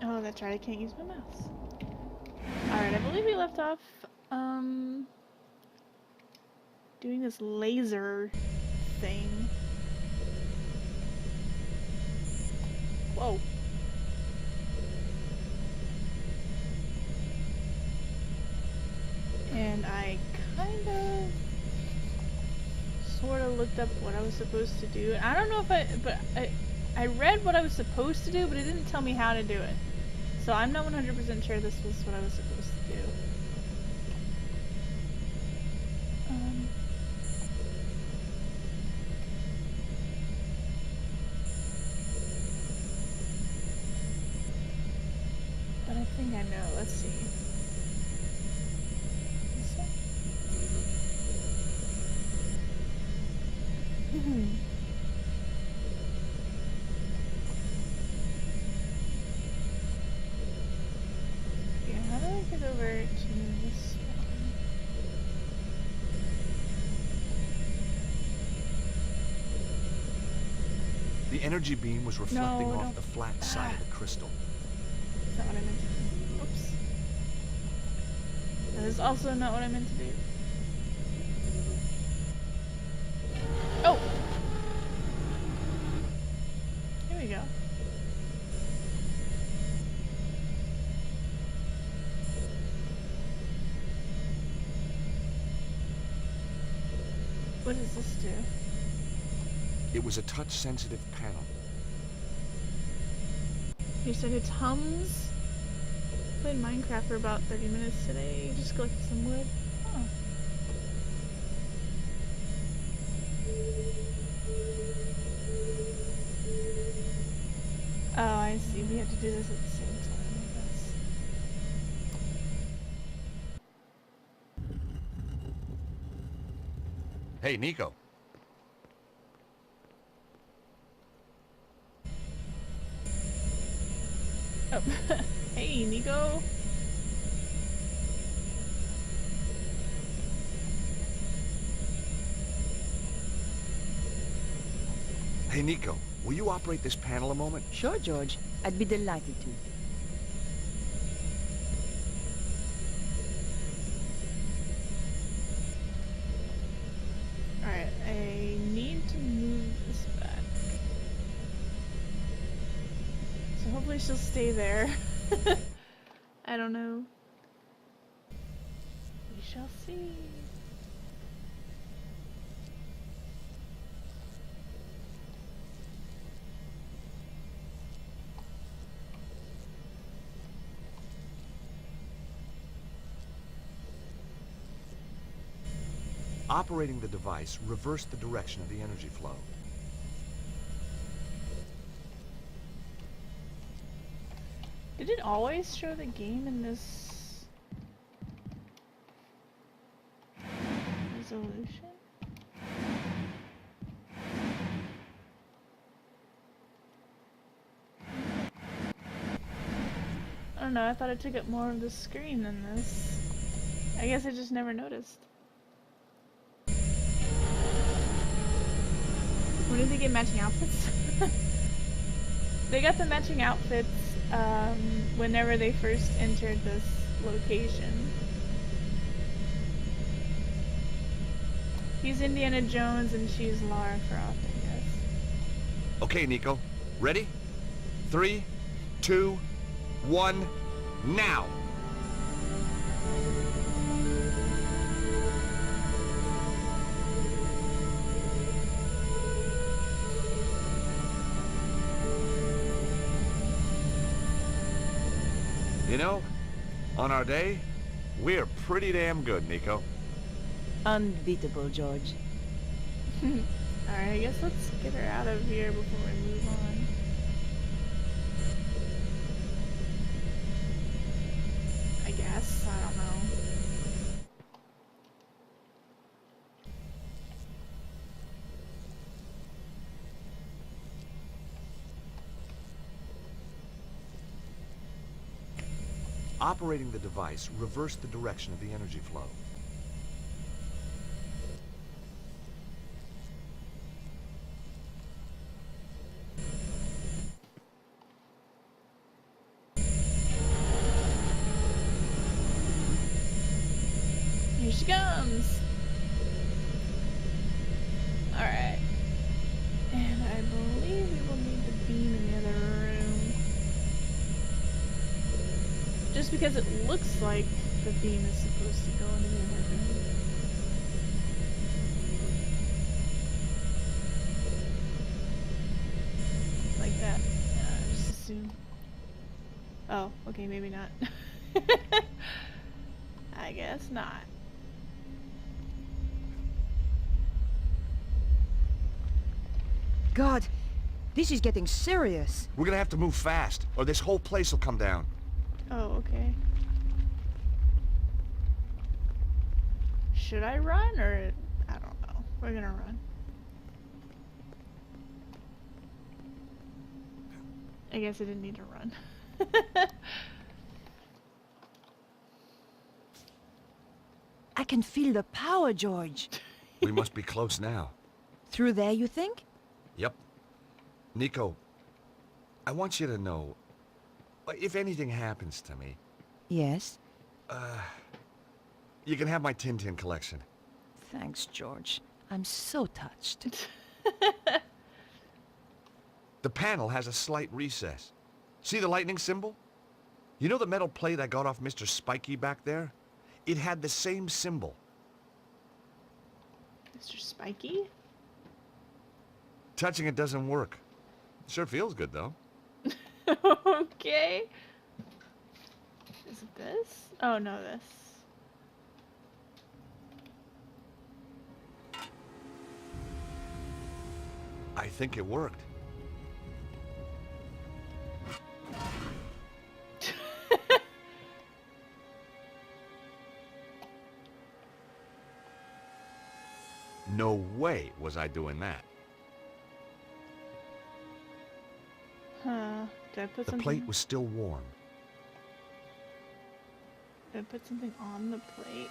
Oh, that's right, I can't use my mouse. Alright, I believe we left off, doing this laser thing. Whoa. And I kind of sort of looked up what I was supposed to do. I don't know if I read what I was supposed to do, but it didn't tell me how to do it. So I'm not 100% sure this was what I was supposed to do. But I think I know. Let's see. This one? Yeah, how do I get over to this one? The energy beam was reflecting No, off the flat side of the crystal. That's not what I meant to do. Oops. That is also not what I meant to do. Oh! Here we go. What does this do? It was a touch-sensitive panel. You said it hums? Played Minecraft for about 30 minutes today. Just collected some wood. Oh. Oh, I see. We have to do this at the same time, I guess. Hey, Nico. Oh. Hey, Nico. Hey, Nico. Will you operate this panel a moment? Sure, George. I'd be delighted to. Alright, I need to move this back. So hopefully she'll stay there. I don't know. We shall see. Operating the device reversed the direction of the energy flow. Did it always show the game in this resolution? I don't know, I thought it took up more of the screen than this. I guess I just never noticed. When did they get matching outfits? They got the matching outfits whenever they first entered this location. He's Indiana Jones and she's Lara Croft, I guess. Okay, Nico. Ready? 3, 2, 1, now! You know, on our day, we're pretty damn good, Nico. Unbeatable, George. Alright, I guess let's get her out of here before we move on. I guess, I don't know. Operating the device reversed the direction of the energy flow. comes. Alright. And I believe we will need the beam in the other room. Just because it looks like the beam is supposed to go into the other room. Like that. Just assume. Oh, okay, maybe not. I guess not. God, this is getting serious. We're gonna have to move fast, or this whole place will come down. Oh, okay. Should I run or I don't know. We're gonna run. I guess I didn't need to run. I can feel the power, George. We must be close now. Through there, you think? Yep. Nico, I want you to know, if anything happens to me, Yes. you can have my Tintin collection. Thanks, George. I'm so touched. The panel has a slight recess. See the lightning symbol? You know the metal plate I got off Mr. Spiky back there? It had the same symbol. Mr. Spiky? Touching it doesn't work. Sure feels good, though. Okay. Is it this? Oh, no, this. I think it worked. No way was I doing that. Huh. Did I put The something? plate was still warm. Did I put something on the plate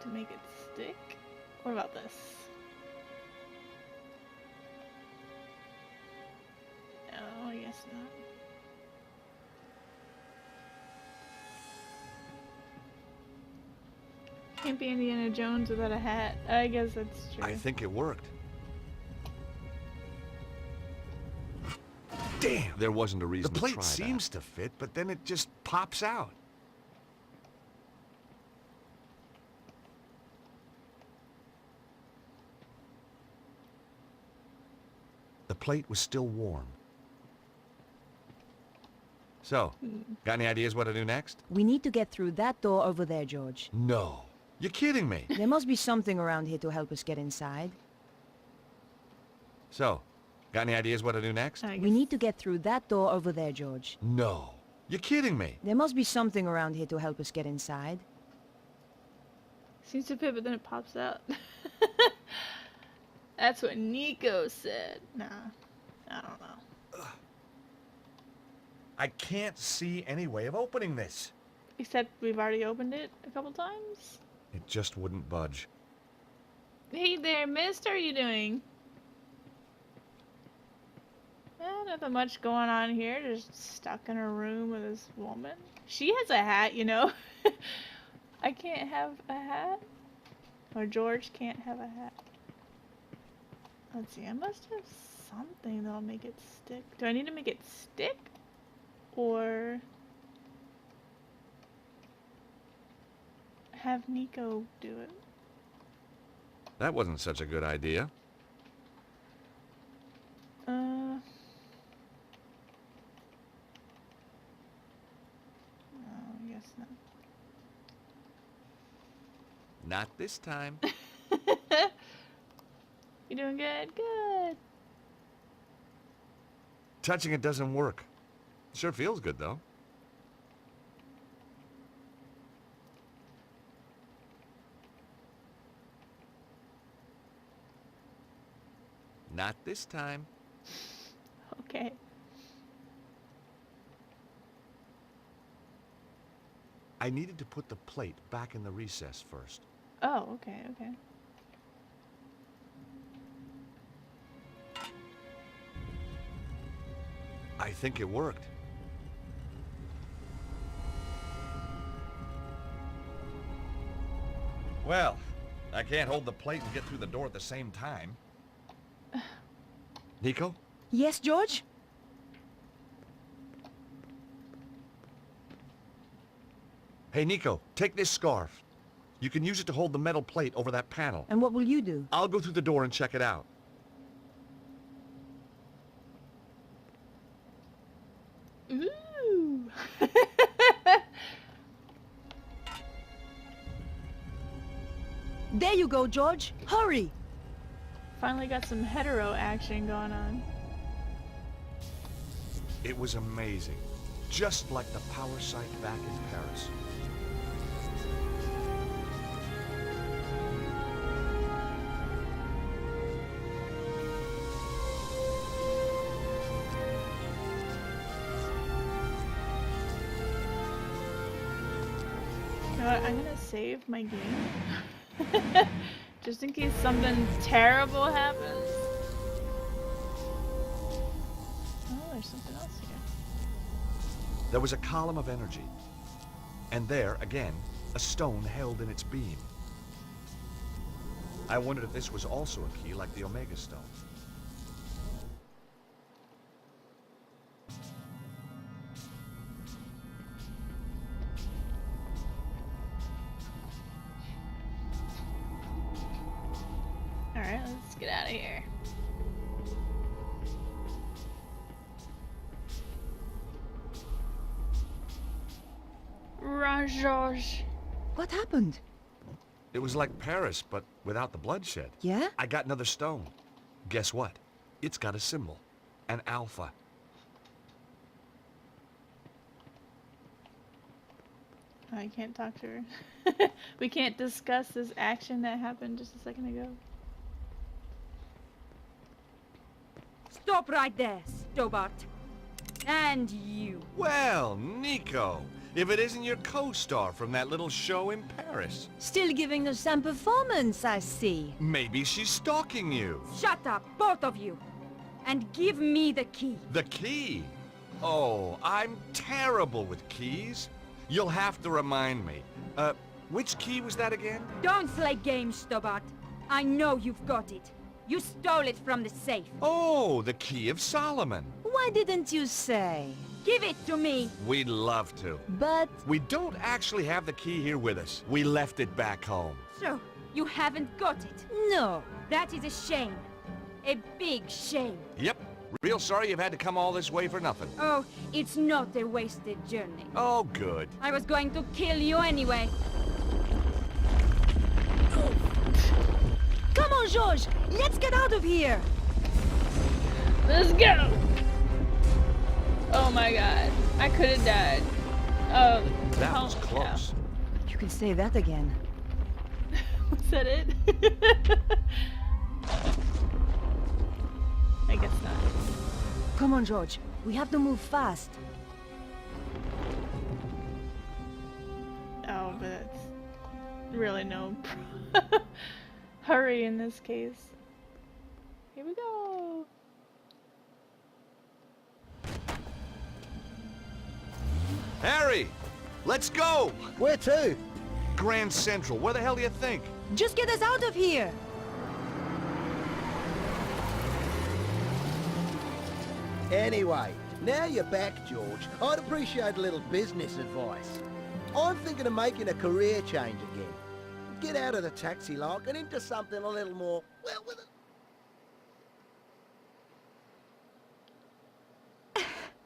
to make it stick? What about this? No, I guess not. Can't be Indiana Jones without a hat. I guess that's true. I think it worked. Damn! There wasn't a reason The to try plate seems to fit, but then it just pops out. The plate was still warm. So, got any ideas what to do next? We need to get through that door over there, George. No. You're kidding me. There must be something around here to help us get inside. So, got any ideas what to do next? I We guess- need to get through that door over there, George. No. You're kidding me. There must be something around here to help us get inside. Seems to fit, but then it pops out. That's what Nico said. Nah, I don't know. I can't see any way of opening this. Except we've already opened it a couple times. It just wouldn't budge. Hey there, miss, how are you doing? Nothing much going on here, just stuck in a room with this woman. She has a hat, you know. I can't have a hat. Or George can't have a hat. Let's see, I must have something that'll make it stick. Do I need to make it stick? Or have Nico do it? That wasn't such a good idea. No, I guess not. Not this time. You doing good? Good. Touching it doesn't work. Sure feels good, though. Not this time. Okay. I needed to put the plate back in the recess first. Oh, okay, okay. I think it worked. Well, I can't hold the plate and get through the door at the same time. Nico? Yes, George? Hey, Nico, take this scarf. You can use it to hold the metal plate over that panel. And what will you do? I'll go through the door and check it out. Ooh. There you go, George. Hurry! Finally got some hetero action going on. It was amazing. Just like the power site back in Paris. You know what? I'm gonna save my game. Just in case something terrible happens. Oh, there's something else here. There was a column of energy. And there, again, a stone held in its beam. I wondered if this was also a key like the Omega Stone. Alright, let's get out of here. Run, George. What happened? It was like Paris, but without the bloodshed. Yeah? I got another stone. Guess what? It's got a symbol. An alpha. I can't talk to her. We can't discuss this action that happened just a second ago. Stop right there, Stobart. And you. Well, Nico, if it isn't your co-star from that little show in Paris. Still giving us some performance, I see. Maybe she's stalking you. Shut up, both of you. And give me the key. The key? Oh, I'm terrible with keys. You'll have to remind me. Which key was that again? Don't play games, Stobart. I know you've got it. You stole it from the safe. Oh, the Key of Solomon. Why didn't you say? Give it to me. We'd love to. But We don't actually have the key here with us. We left it back home. So, you haven't got it. no. That is a shame. A big shame. Yep. Real sorry you've had to come all this way for nothing. Oh, it's not a wasted journey. Oh, good. I was going to kill you anyway. Come on, George. Let's get out of here. Let's go! Oh my god. I could have died. Oh, That oh, was close. You can say that again. Yeah. Was that it? I guess not. Come on, George. We have to move fast. Oh, but that's really no hurry in this case. Here we go. Harry! Let's go! Where to? Grand Central. Where the hell do you think? Just get us out of here. Anyway, now you're back, George. I'd appreciate a little business advice. I'm thinking of making a career change again. Get out of the taxi like and into something a little more, well, with a...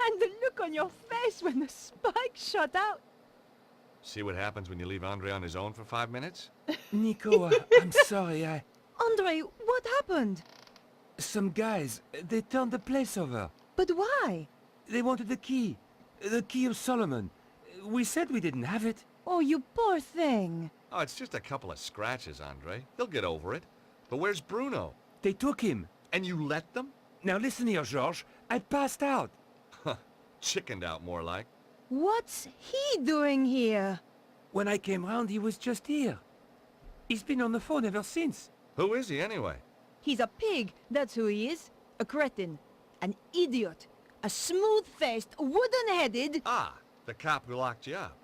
And the look on your face when the spike shot out. See what happens when you leave Andre on his own for 5 minutes? Nico, I'm sorry, Andre, what happened? some guys, they turned the place over. But why? They wanted the Key of Solomon. We said we didn't have it. Oh, you poor thing. Oh, it's just a couple of scratches, Andre. They'll get over it. But where's Bruno? They took him. And you let them? Now listen here, Georges. I passed out. Huh. Chickened out, more like. What's he doing here? When I came round, he was just here. He's been on the phone ever since. Who is he, anyway? He's a pig, that's who he is. A cretin. An idiot. A smooth-faced, wooden-headed... Ah, the cop who locked you up.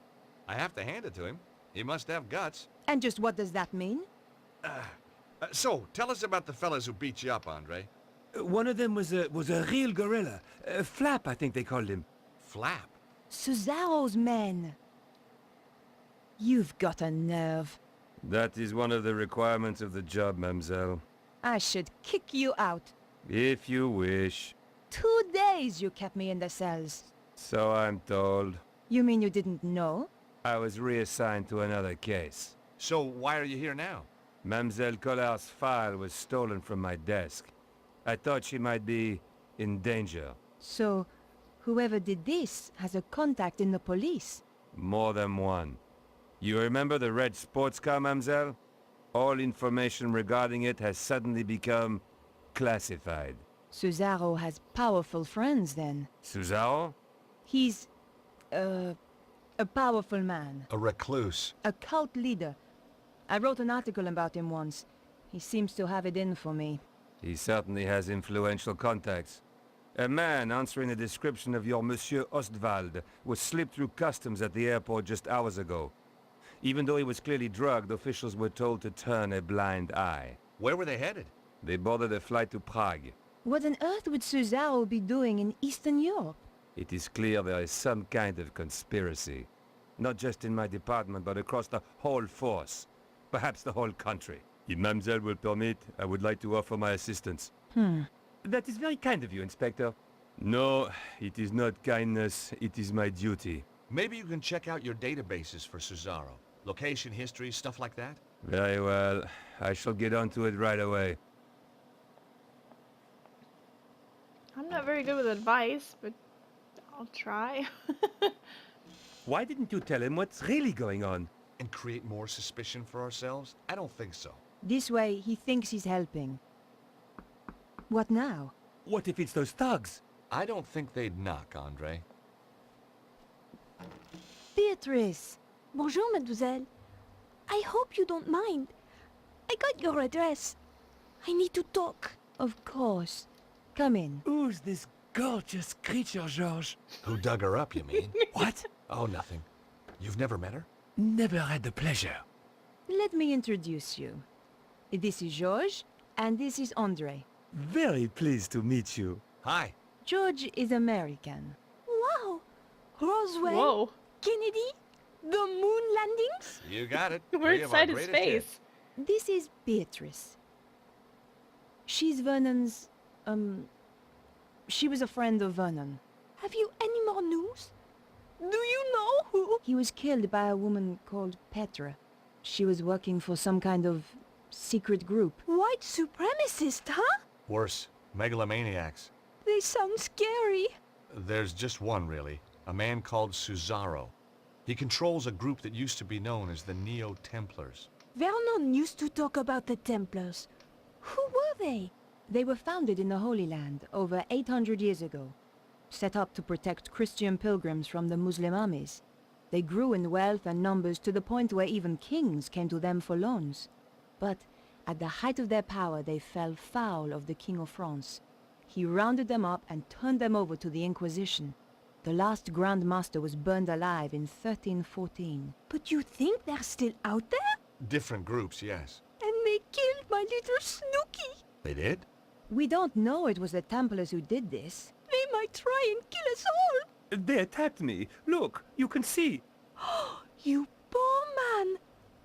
I have to hand it to him. He must have guts. And just what does that mean? So, tell us about the fellas who beat you up, Andre. One of them was a real gorilla. Flap, I think they called him. Flap. Cesaro's men. You've got a nerve. That is one of the requirements of the job, mademoiselle. I should kick you out. If you wish. 2 days you kept me in the cells. So I'm told. You mean you didn't know? I was reassigned to another case. So, why are you here now? Mademoiselle Collard's file was stolen from my desk. I thought she might be in danger. So, whoever did this has a contact in the police. More than one. You remember the red sports car, mademoiselle? All information regarding it has suddenly become classified. Cesaro has powerful friends then. Cesaro? He's, a powerful man. A recluse. A cult leader. I wrote an article about him once. He seems to have it in for me. He certainly has influential contacts. A man answering the description of your Monsieur Ostwald was slipped through customs at the airport just hours ago. Even though he was clearly drugged, officials were told to turn a blind eye. Where were they headed? They boarded a flight to Prague. What on earth would Cesaro be doing in Eastern Europe? It is clear there is some kind of conspiracy. Not just in my department, but across the whole force. Perhaps the whole country. If Mademoiselle will permit, I would like to offer my assistance. That is very kind of you, Inspector. No, it is not kindness, it is my duty. Maybe you can check out your databases for Cesaro. Location, history, stuff like that? Very well. I shall get onto it right away. I'm not very good with advice, but I'll try. Why didn't you tell him what's really going on? And create more suspicion for ourselves? I don't think so. This way, he thinks he's helping. What now? What if it's those thugs? I don't think they'd knock, Andre. Beatrice! Bonjour, mademoiselle. I hope you don't mind. I got your address. I need to talk. Of course. Come in. Who's this gorgeous creature, Georges? Who dug her up, you mean? What? Oh, nothing. You've never met her? Never had the pleasure. Let me introduce you. This is George, and this is Andre. Very pleased to meet you. Hi. George is American. Wow! Roswell? Whoa. Kennedy? The moon landings? You got it. We're Three of our inside his greatest hits. face. This is Beatrice. She's Vernon's, she was a friend of Vernon. Have you any more news? Do you know who? He was killed by a woman called Petra. She was working for some kind of secret group. White supremacist, huh? Worse, megalomaniacs. They sound scary. There's just one, really. A man called Cesaro. He controls a group that used to be known as the Neo-Templars. Vernon used to talk about the Templars. Who were they? They were founded in the Holy Land over 800 years ago, set up to protect Christian pilgrims from the Muslim armies. They grew in wealth and numbers to the point where even kings came to them for loans. But at the height of their power, they fell foul of the King of France. He rounded them up and turned them over to the Inquisition. The last Grand Master was burned alive in 1314. But you think they're still out there? Different groups, yes. And they killed my little Snooky. They did? We don't know it was the Templars who did this. They might try and kill us all. They attacked me. Look, you can see. You poor man.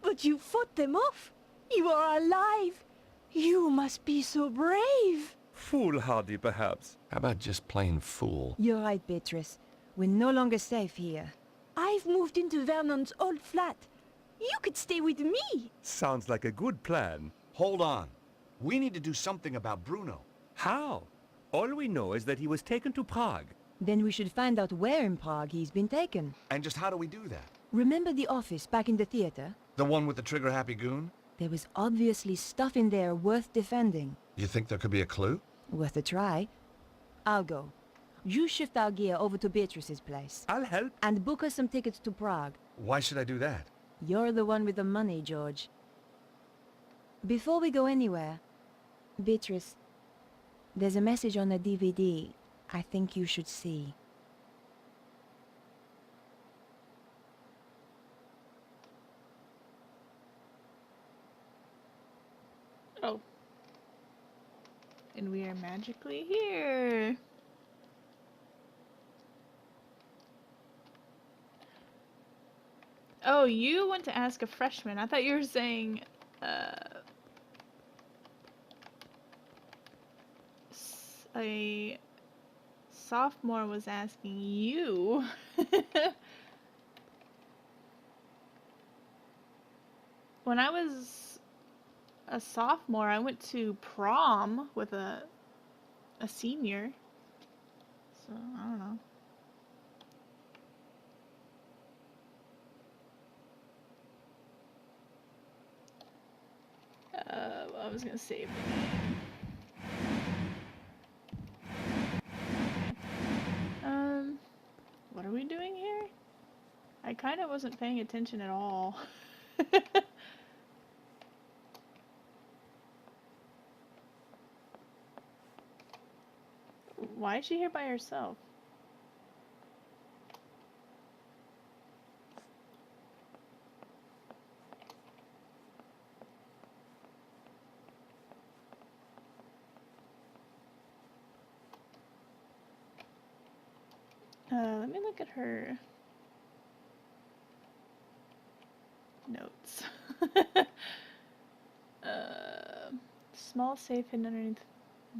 But you fought them off. You are alive. You must be so brave. Foolhardy, perhaps. How about just plain fool? You're right, Beatrice. We're no longer safe here. I've moved into Vernon's old flat. You could stay with me. Sounds like a good plan. Hold on. We need to do something about Bruno. How? All we know is that he was taken to Prague. Then we should find out where in Prague he's been taken. And just how do we do that? Remember the office back in the theater? The one with the trigger-happy goon? There was obviously stuff in there worth defending. You think there could be a clue? Worth a try. I'll go. You shift our gear over to Beatrice's place. I'll help. And book us some tickets to Prague. Why should I do that? You're the one with the money, George. Before we go anywhere, Beatrice, there's a message on the DVD I think you should see. Oh. And we are magically here. Oh, you went to ask a freshman. I thought you were saying, a sophomore was asking you. When I was a sophomore, I went to prom with a senior. So, I don't know. I was gonna save the game. What are we doing here? I kind of wasn't paying attention at all. Why is she here by herself? Let me look at her notes. Small safe hidden underneath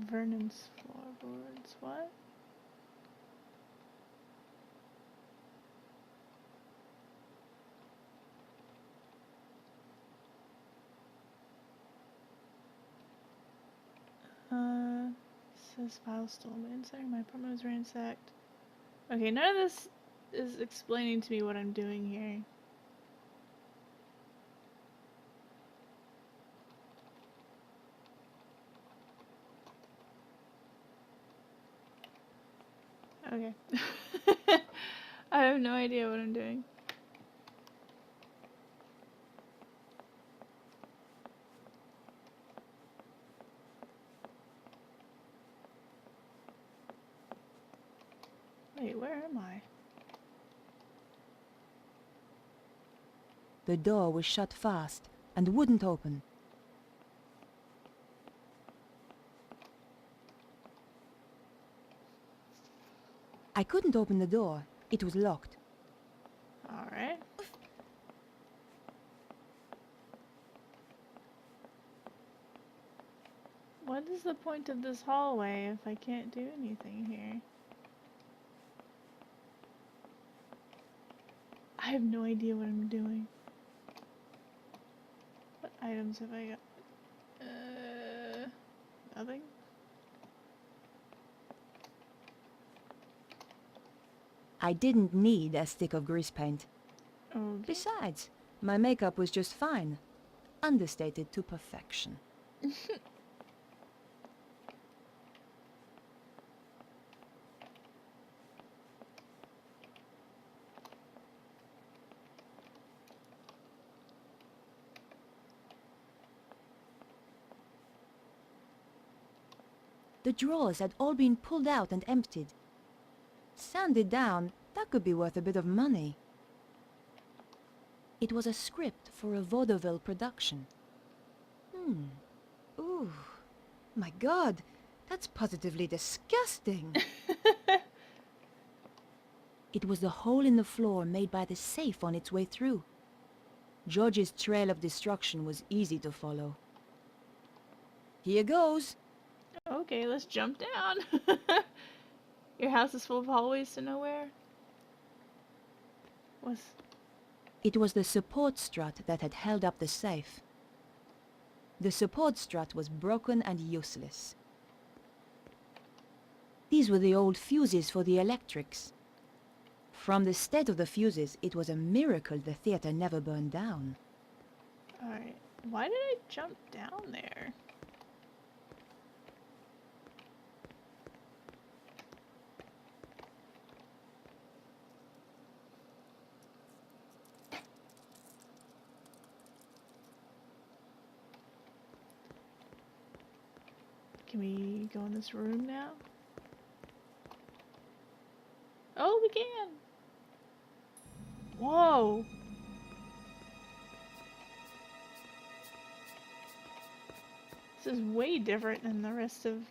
Vernon's floorboards. What? Says file stolen by insider. My apartment was ransacked. Okay, none of this is explaining to me what I'm doing here. Okay. I have no idea what I'm doing. Wait, where am I? The door was shut fast and wouldn't open. I couldn't open the door. It was locked. Alright. What is the point of this hallway if I can't do anything here? I have no idea what I'm doing. What items have I got? Nothing? I didn't need a stick of grease paint. Okay. Besides, my makeup was just fine. Understated to perfection. The drawers had all been pulled out and emptied. Sanded down, that could be worth a bit of money. It was a script for a vaudeville production. Ooh. My God, that's positively disgusting. It was the hole in the floor made by the safe on its way through. George's trail of destruction was easy to follow. Here goes. Okay, let's jump down. Your house is full of hallways to nowhere? It was the support strut that had held up the safe. The support strut was broken and useless. These were the old fuses for the electrics. From the state of the fuses, it was a miracle the theater never burned down. Alright, why did I jump down there? Can we go in this room now? Oh, we can! Whoa! This is way different than the rest of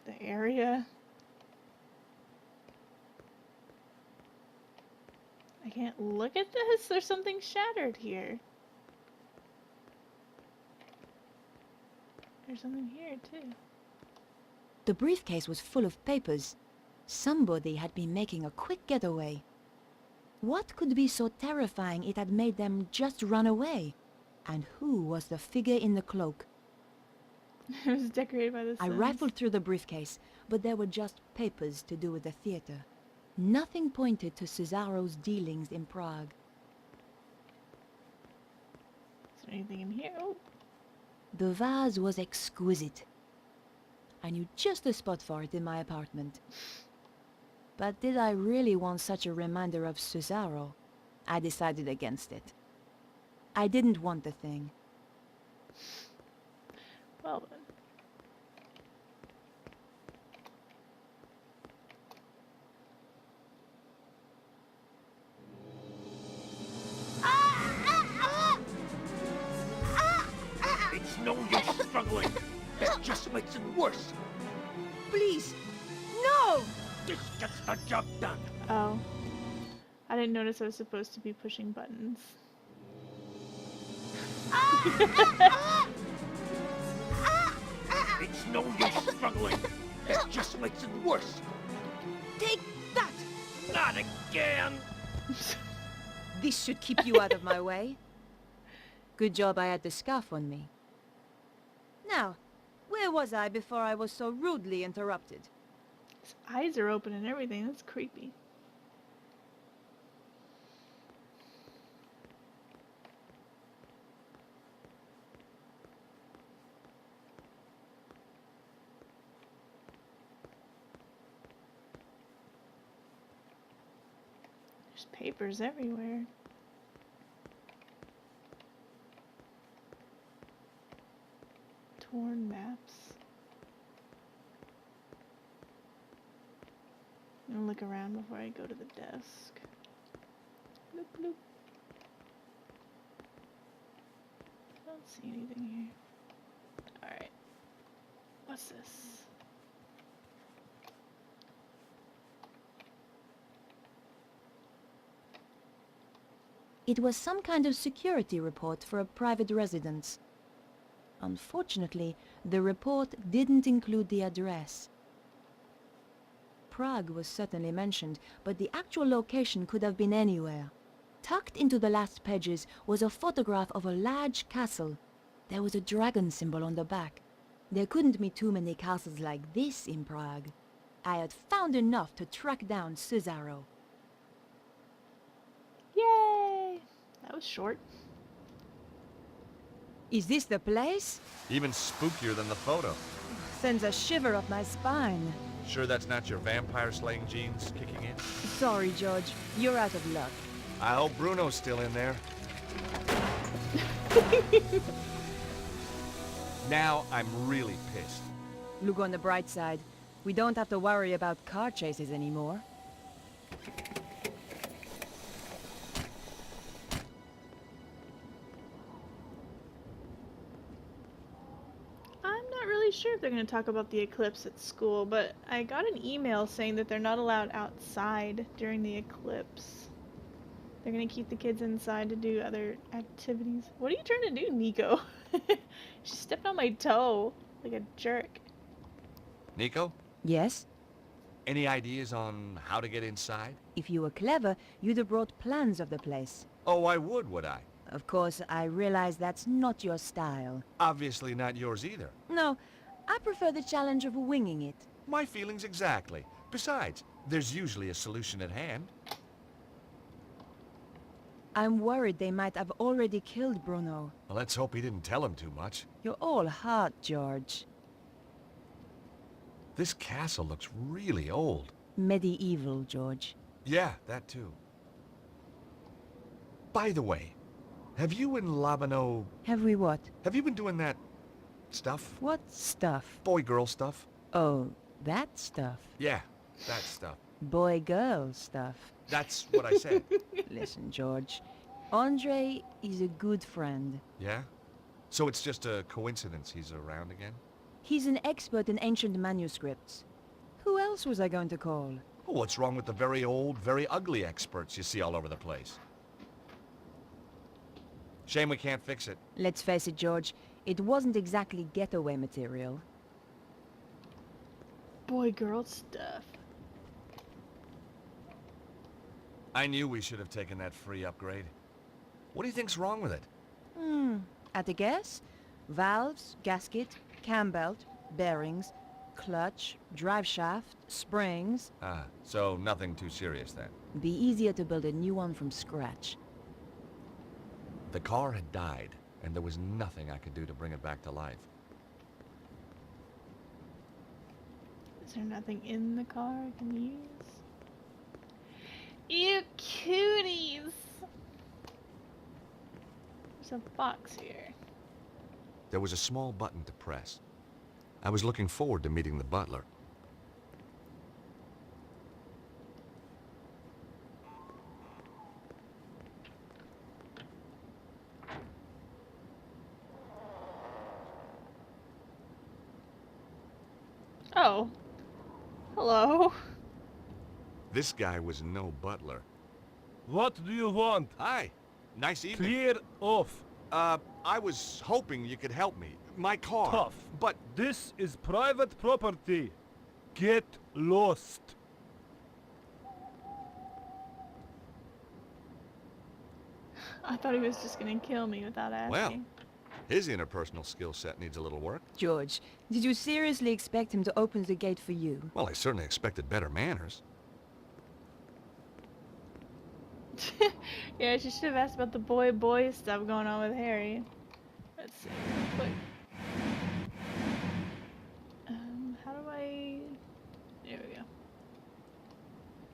the area. I can't look at this. There's something shattered here. There's something here too. The briefcase was full of papers. Somebody had been making a quick getaway. What could be so terrifying it had made them just run away? And who was the figure in the cloak? It was decorated by the I Sims. rifled through the briefcase, but there were just papers to do with the theater. Nothing pointed to Cesaro's dealings in Prague. Is there anything in here? Oh, The vase was exquisite. I knew just the spot for it in my apartment. But did I really want such a reminder of Cesaro? I decided against it. I didn't want the thing. well then. It's no use struggling. That just makes it worse. Please, no! This gets the job done. Oh. I didn't notice I was supposed to be pushing buttons. It's no use struggling. That just makes it worse. Take that! Not again. This should keep you out of my way. Good job I had the scarf on me. Now, where was I before I was so rudely interrupted? His eyes are open and everything. That's creepy. There's papers everywhere. Torn maps. I'm gonna look around before I go to the desk. Bloop, bloop. Don't see anything here. Alright. What's this? It was some kind of security report for a private residence. Unfortunately, the report didn't include the address. Prague was certainly mentioned, but the actual location could have been anywhere. Tucked into the last pages was a photograph of a large castle. There was a dragon symbol on the back. There couldn't be too many castles like this in Prague. I had found enough to track down Cesaro. Yay! That was short. Is this the place? Even spookier than the photo. Sends a shiver up my spine. Sure that's not your vampire-slaying genes kicking in? Sorry, George. You're out of luck. I hope Bruno's still in there. Now I'm really pissed. Look on the bright side. We don't have to worry about car chases anymore. I'm not really sure if they're going to talk about the eclipse at school, but I got an email saying that they're not allowed outside during the eclipse. They're going to keep the kids inside to do other activities. What are you trying to do, Nico? She stepped on my toe like a jerk. Nico, Yes? any ideas on how to get inside? If you were clever, you'd have brought plans of the place. Oh, I would I? Of course, I realize that's not your style. Obviously not yours either. No, I prefer the challenge of winging it. My feelings exactly. Besides, there's usually a solution at hand. I'm worried they might have already killed Bruno. Well, let's hope he didn't tell him too much. You're all heart, George. This castle looks really old. Medieval, George. Yeah, that too. By the way, have you and Labano... Have we what? Have you been doing that stuff? What stuff? Boy-girl stuff? Oh, that stuff. Yeah, that stuff. Boy-girl stuff. That's what I said. Listen, George. Andre is a good friend. Yeah? So it's just a coincidence he's around again? He's an expert in ancient manuscripts. Who else was I going to call? Well, what's wrong with the very old, very ugly experts you see all over the place? Shame we can't fix it. Let's face it, George. It wasn't exactly getaway material. Boy-girl stuff. I knew we should have taken that free upgrade. What do you think's wrong with it? At a guess? Valves, gasket, cam belt, bearings, clutch, drive shaft, springs. Ah, so nothing too serious then. Be easier to build a new one from scratch. The car had died, and there was nothing I could do to bring it back to life. Is there nothing in the car I can use? You cuties! There's a box here. There was a small button to press. I was looking forward to meeting the butler. Oh. Hello. This guy was no butler. What do you want? Hi. Nice evening. Clear off. I was hoping you could help me. My car. Tough. But This is private property. Get lost. I thought he was just gonna kill me without asking. well, his interpersonal skill set needs a little work. George, did you seriously expect him to open the gate for you? Well, I certainly expected better manners. Yeah, she should have asked about the boy stuff going on with Harry. Let's see real quick. How do I... There we go.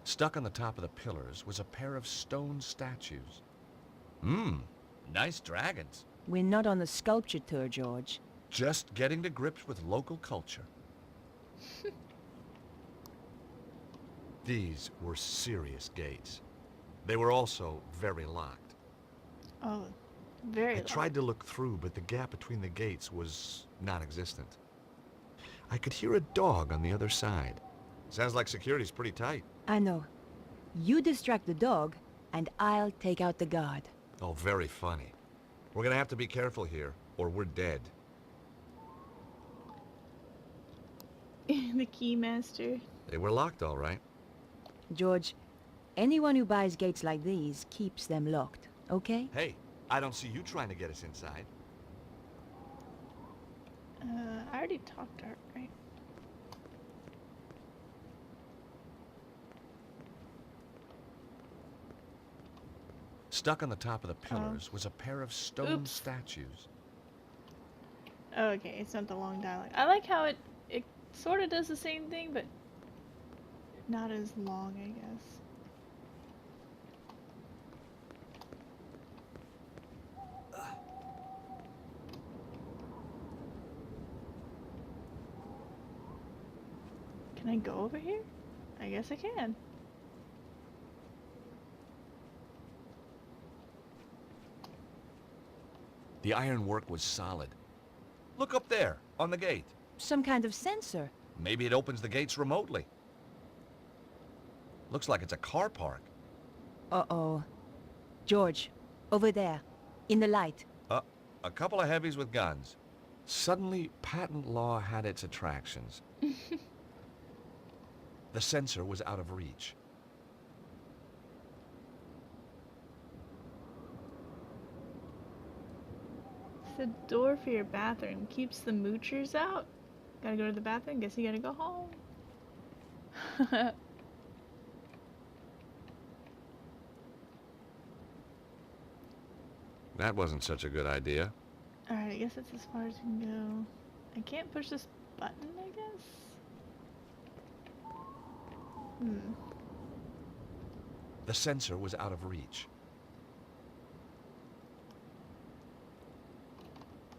Stuck on the top of the pillars was a pair of stone statues. Nice dragons. We're not on a sculpture tour, George. Just getting to grips with local culture. These were serious gates. They were also very locked. Oh, very I low. tried to look through, but the gap between the gates was non-existent. I could hear a dog on the other side. Sounds like security's pretty tight. I know. You distract the dog, and I'll take out the guard. Oh, very funny. We're gonna have to be careful here, or we're dead. The keymaster. They were locked, all right. George, anyone who buys gates like these keeps them locked, okay? Hey, I don't see you trying to get us inside. I already talked to her, right? Stuck on the top of the pillars was a pair of stone Oops. statues. Oh, okay, it's not the long dialogue. I like how it sort of does the same thing, but not as long, I guess. Can I go over here? I guess I can. The ironwork was solid. Look up there, on the gate. Some kind of sensor. Maybe it opens the gates remotely. Looks like it's a car park. Uh-oh. George, over there, in the light. A couple of heavies with guns. Suddenly, patent law had its attractions. The sensor was out of reach. It's the door for your bathroom. Keeps the moochers out. Gotta go to the bathroom. Guess you gotta go home. That wasn't such a good idea. Alright, I guess that's as far as we can go. I can't push this button, I guess? The sensor was out of reach.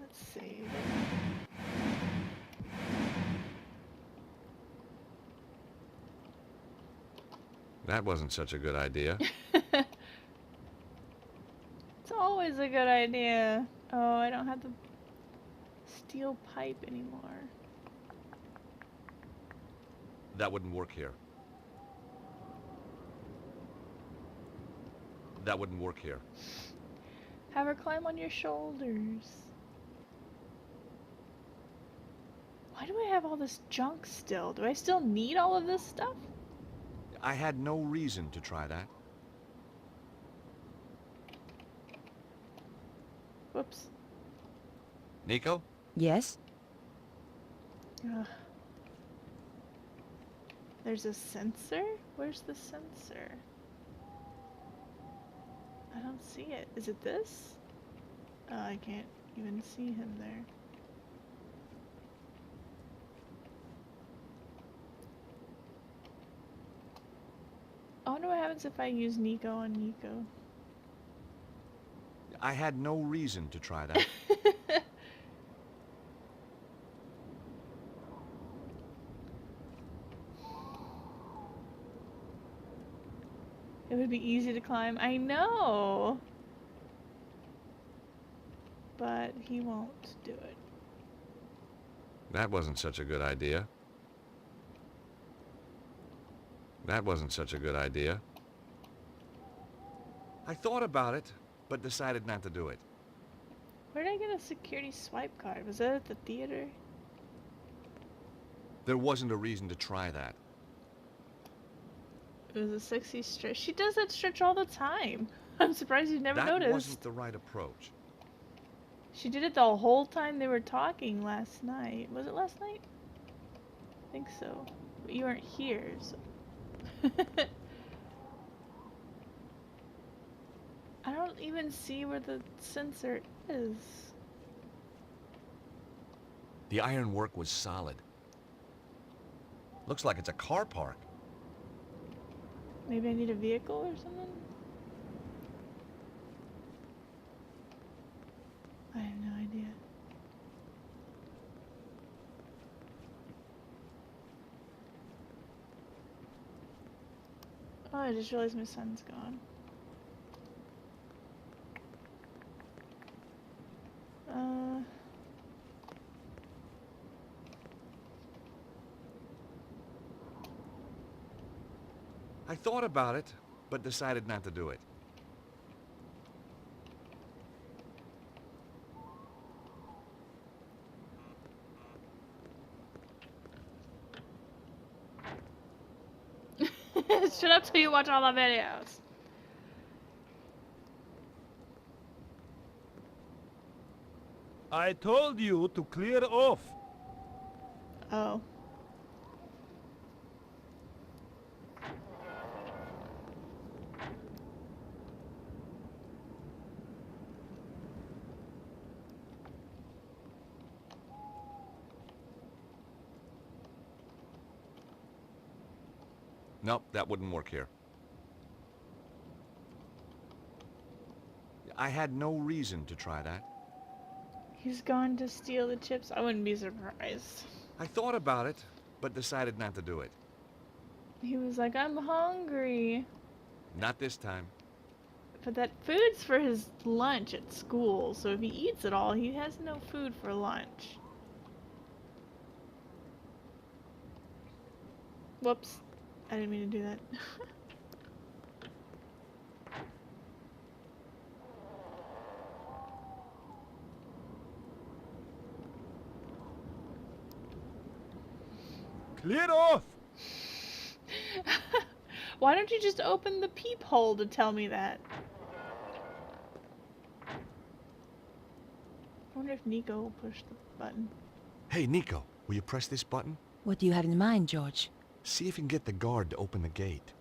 Let's see. That wasn't such a good idea. It's always a good idea. Oh, I don't have the steel pipe anymore. That wouldn't work here. That wouldn't work here. Have her climb on your shoulders. Why do I have all this junk still? Do I still need all of this stuff? I had no reason to try that. Whoops. Nico? Yes? Ugh. There's a sensor? Where's the sensor? I don't see it. Is it this? Oh, I can't even see him there. I wonder what happens if I use Nico on Nico. I had no reason to try that. It would be easy to climb. I know! But he won't do it. That wasn't such a good idea. That wasn't such a good idea. I thought about it, but decided not to do it. Where did I get a security swipe card? Was that at the theater? There wasn't a reason to try that. It was a sexy stretch. She does that stretch all the time. I'm surprised you never noticed. That wasn't the right approach. She did it the whole time they were talking last night. Was it last night? I think so. But you weren't here, so... I don't even see where the sensor is. The ironwork was solid. Looks like it's a car park. Maybe I need a vehicle or something? I have no idea. Oh, I just realized my sun's gone. I thought about it, but decided not to do it. Shut up till you watch all the videos. I told you to clear off. Oh. Nope, that wouldn't work here. I had no reason to try that. He's gone to steal the chips. I wouldn't be surprised. I thought about it, but decided not to do it. He was like, I'm hungry. Not this time. But that food's for his lunch at school, so if he eats it all, he has no food for lunch. Whoops. I didn't mean to do that. Clear off! Why don't you just open the peephole to tell me that? I wonder if Nico will push the button. Hey, Nico, will you press this button? What do you have in mind, George? See if you can get the guard to open the gate.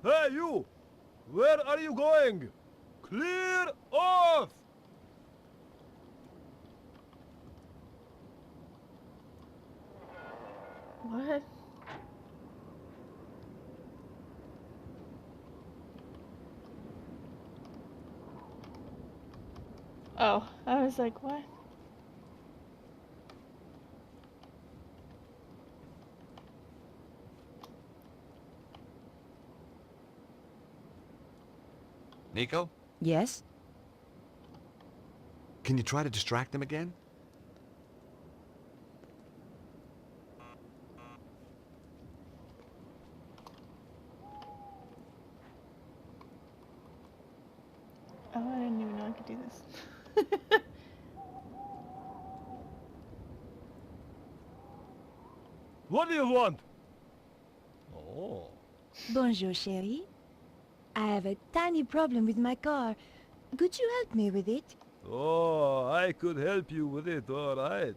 Hey, you! Where are you going? Clear off! What? Oh, I was like, what? Nico, Yes? can you try to distract them again? Oh, I didn't even know I could do this. What do you want? Oh. Bonjour, chérie. I have a tiny problem with my car. Could you help me with it? Oh, I could help you with it, all right.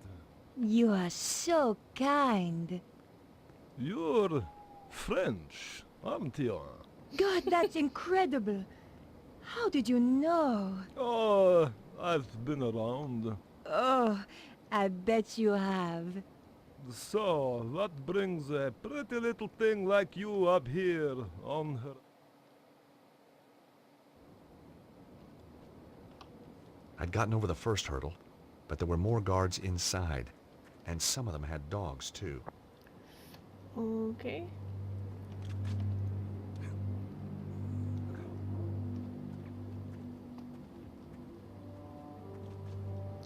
You are so kind. You're French, aren't you? God, that's incredible. How did you know? Oh, I've been around. Oh, I bet you have. So, what brings a pretty little thing like you up here on her... I'd gotten over the first hurdle, but there were more guards inside, and some of them had dogs too. Okay.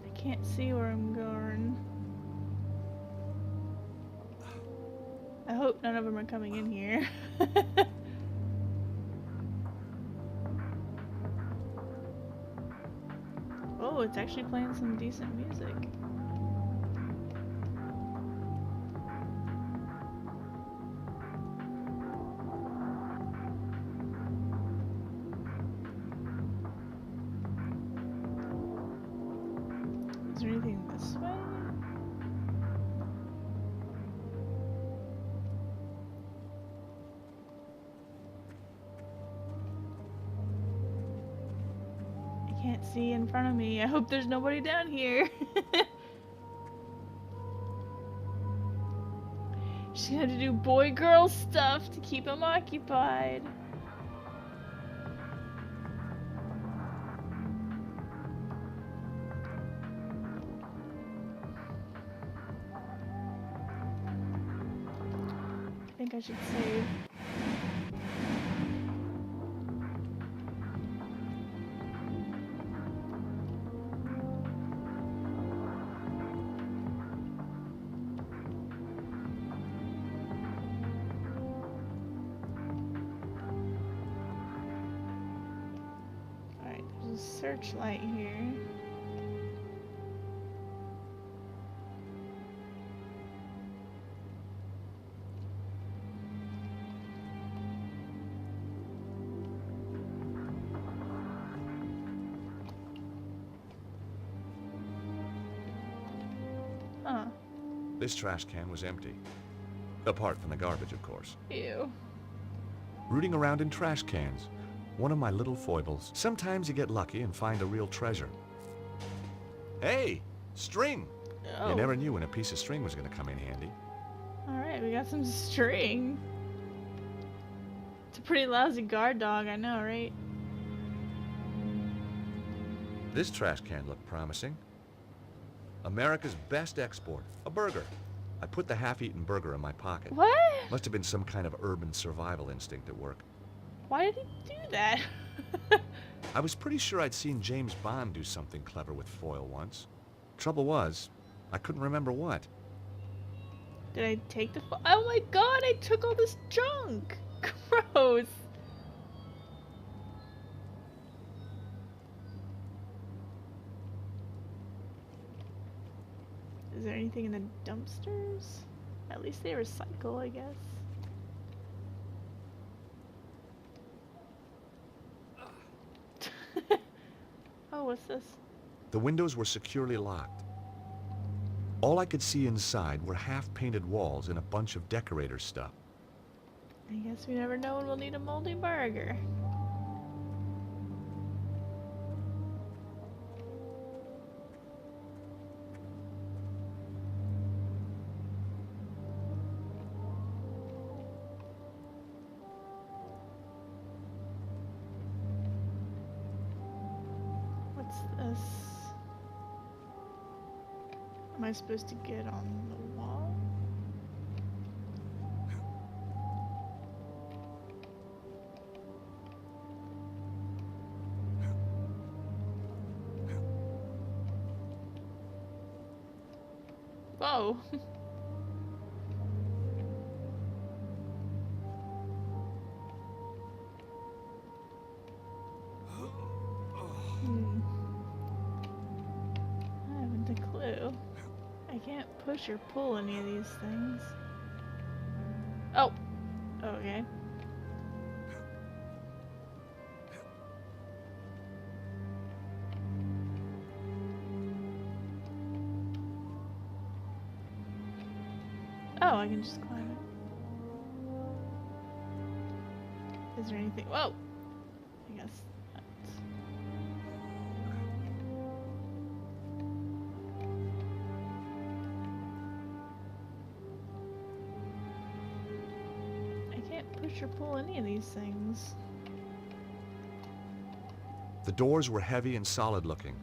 I can't see where I'm going. I hope none of them are coming in here. Oh, it's actually playing some decent music. Is there anything this way? I can't see in front of me. I hope there's nobody down here. She's gonna have to do boy-girl stuff to keep him occupied. I think I should save. Alright, there's a searchlight here. Huh. This trash can was empty. Apart from the garbage, of course. Ew. Rooting around in trash cans. One of my little foibles. Sometimes you get lucky and find a real treasure. Hey! String! Oh. You never knew when a piece of string was gonna come in handy. Alright, we got some string. It's a pretty lousy guard dog, I know, right? This trash can looked promising. America's best export. A burger. I put the half-eaten burger in my pocket. What? Must have been some kind of urban survival instinct at work. Why did he do that? I was pretty sure I'd seen James Bond do something clever with foil once. Trouble was, I couldn't remember what. Did I take the oh my god, I took all this junk! Gross! Is there anything in the dumpsters? At least they recycle, I guess. Oh, what's this? The windows were securely locked. All I could see inside were half-painted walls and a bunch of decorator stuff. I guess we never know when we'll need a moldy burger. What's this? Am I supposed to get on the wall? Whoa. I haven't a clue. I can't push or pull any of these things. Oh. Okay. Oh, I can just climb it. Is there anything? Whoa! I guess not. I can't push or pull any of these things. The doors were heavy and solid looking.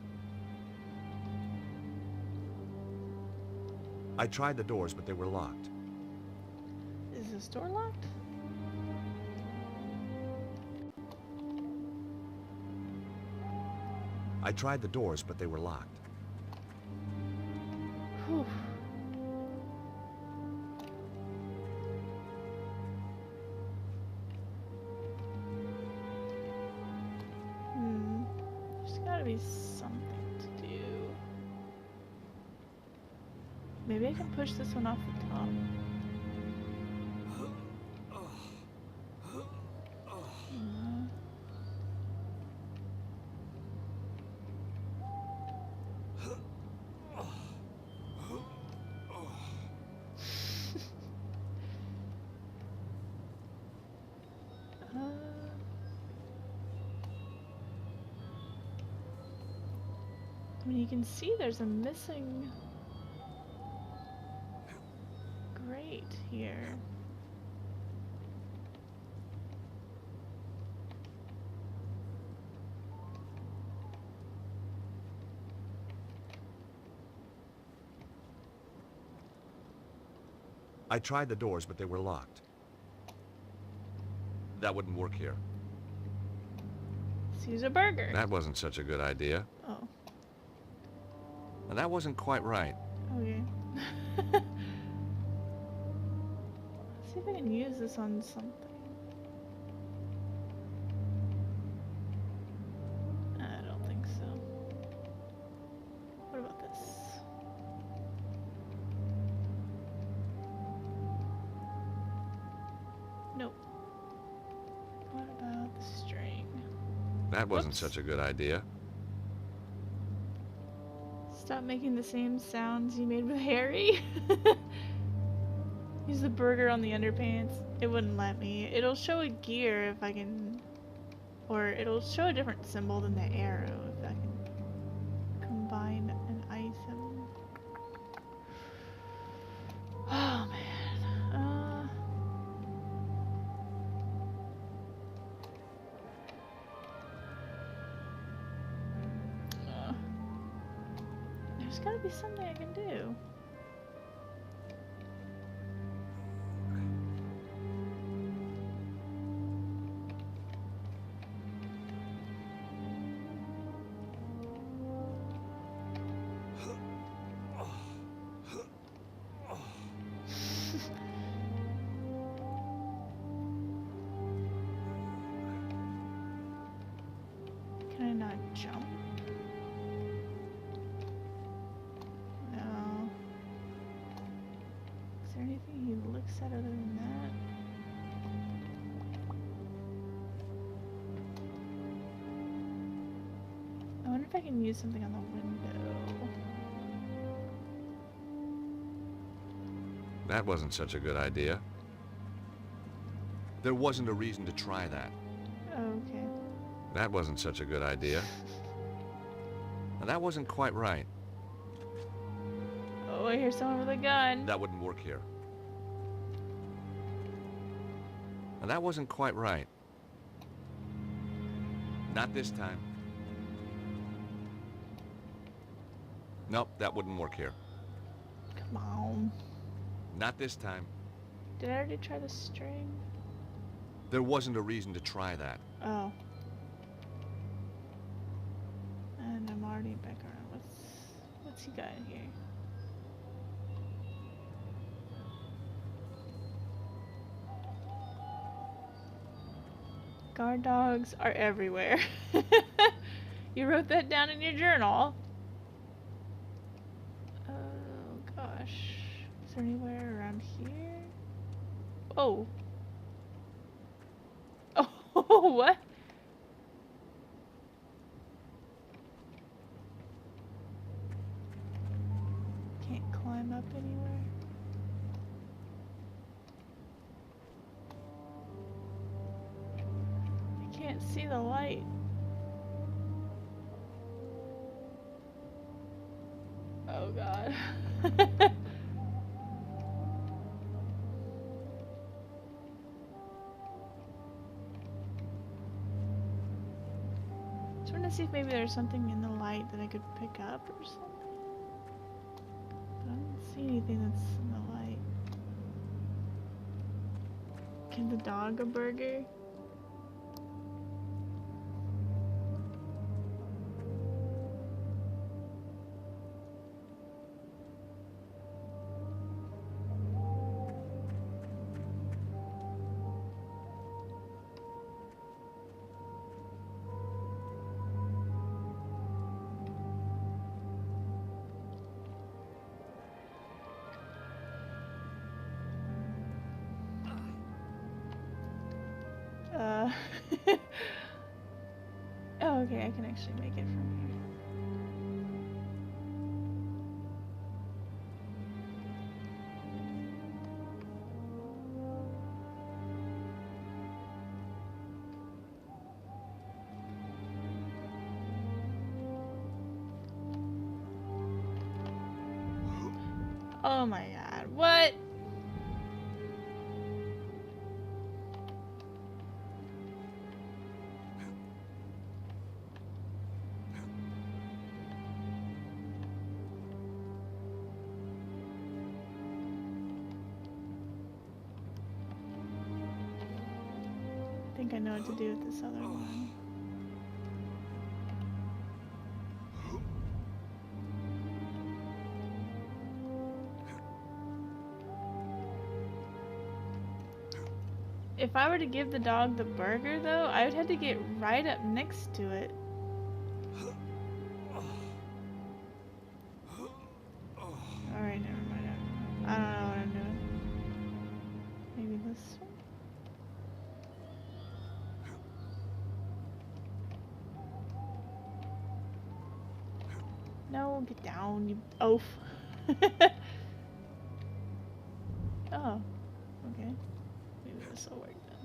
I tried the doors, but they were locked. Is this door locked? I tried the doors, but they were locked. Whew. There's gotta be something to do. Maybe I can push this one off the top. I mean, you can see there's a missing grate here. I tried the doors, but they were locked. That wouldn't work here. Let's use a burger. That wasn't such a good idea. Oh, And that wasn't quite right. okay. Let's see if I can use this on something. I don't think so. What about this? Nope. What about the string? That wasn't Whoops. such a good idea. Stop making the same sounds you made with Harry. Use the burger on the underpants. It wouldn't let me. It'll show a gear if I can... Or it'll show a different symbol than the arrow if I can combine an item. Oh man. There's gotta be something I can do. Can I not jump? No. Is there anything he looks at other than that? I wonder if I can use something on the window. That wasn't such a good idea. There wasn't a reason to try that. Okay. That wasn't such a good idea. And that wasn't quite right. Oh, I hear someone with a gun. That wouldn't work here. And that wasn't quite right. Not this time. Nope, that wouldn't work here. Not this time. Did I already try the string? There wasn't a reason to try that. Oh. And I'm already back around. What's he got in here? Guard dogs are everywhere. You wrote that down in your journal. Oh gosh. Is there anywhere around here? Oh. Oh, what? Can't climb up anywhere. I can't see the light. Oh god. Just want to see if maybe there's something in the light that I could pick up or something. But I don't see anything that's in the light. Give the dog a burger? Oh, okay, I can actually make it from here. Oh my god, what? I think I know what to do with this other one. If I were to give the dog the burger, though, I would have to get right up next to it. Alright, never mind. I don't know what I'm doing. Maybe this one? No, get down, you oaf. Oh, okay. Maybe this will work then.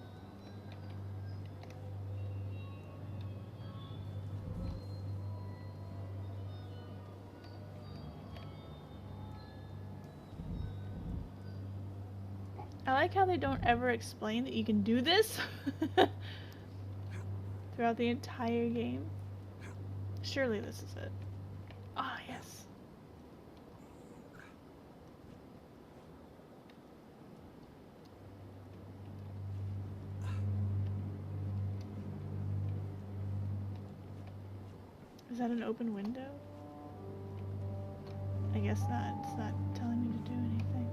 I like how they don't ever explain that you can do this throughout the entire game. Surely this is it. Ah, yes. Is that an open window? I guess not. It's not telling me to do anything.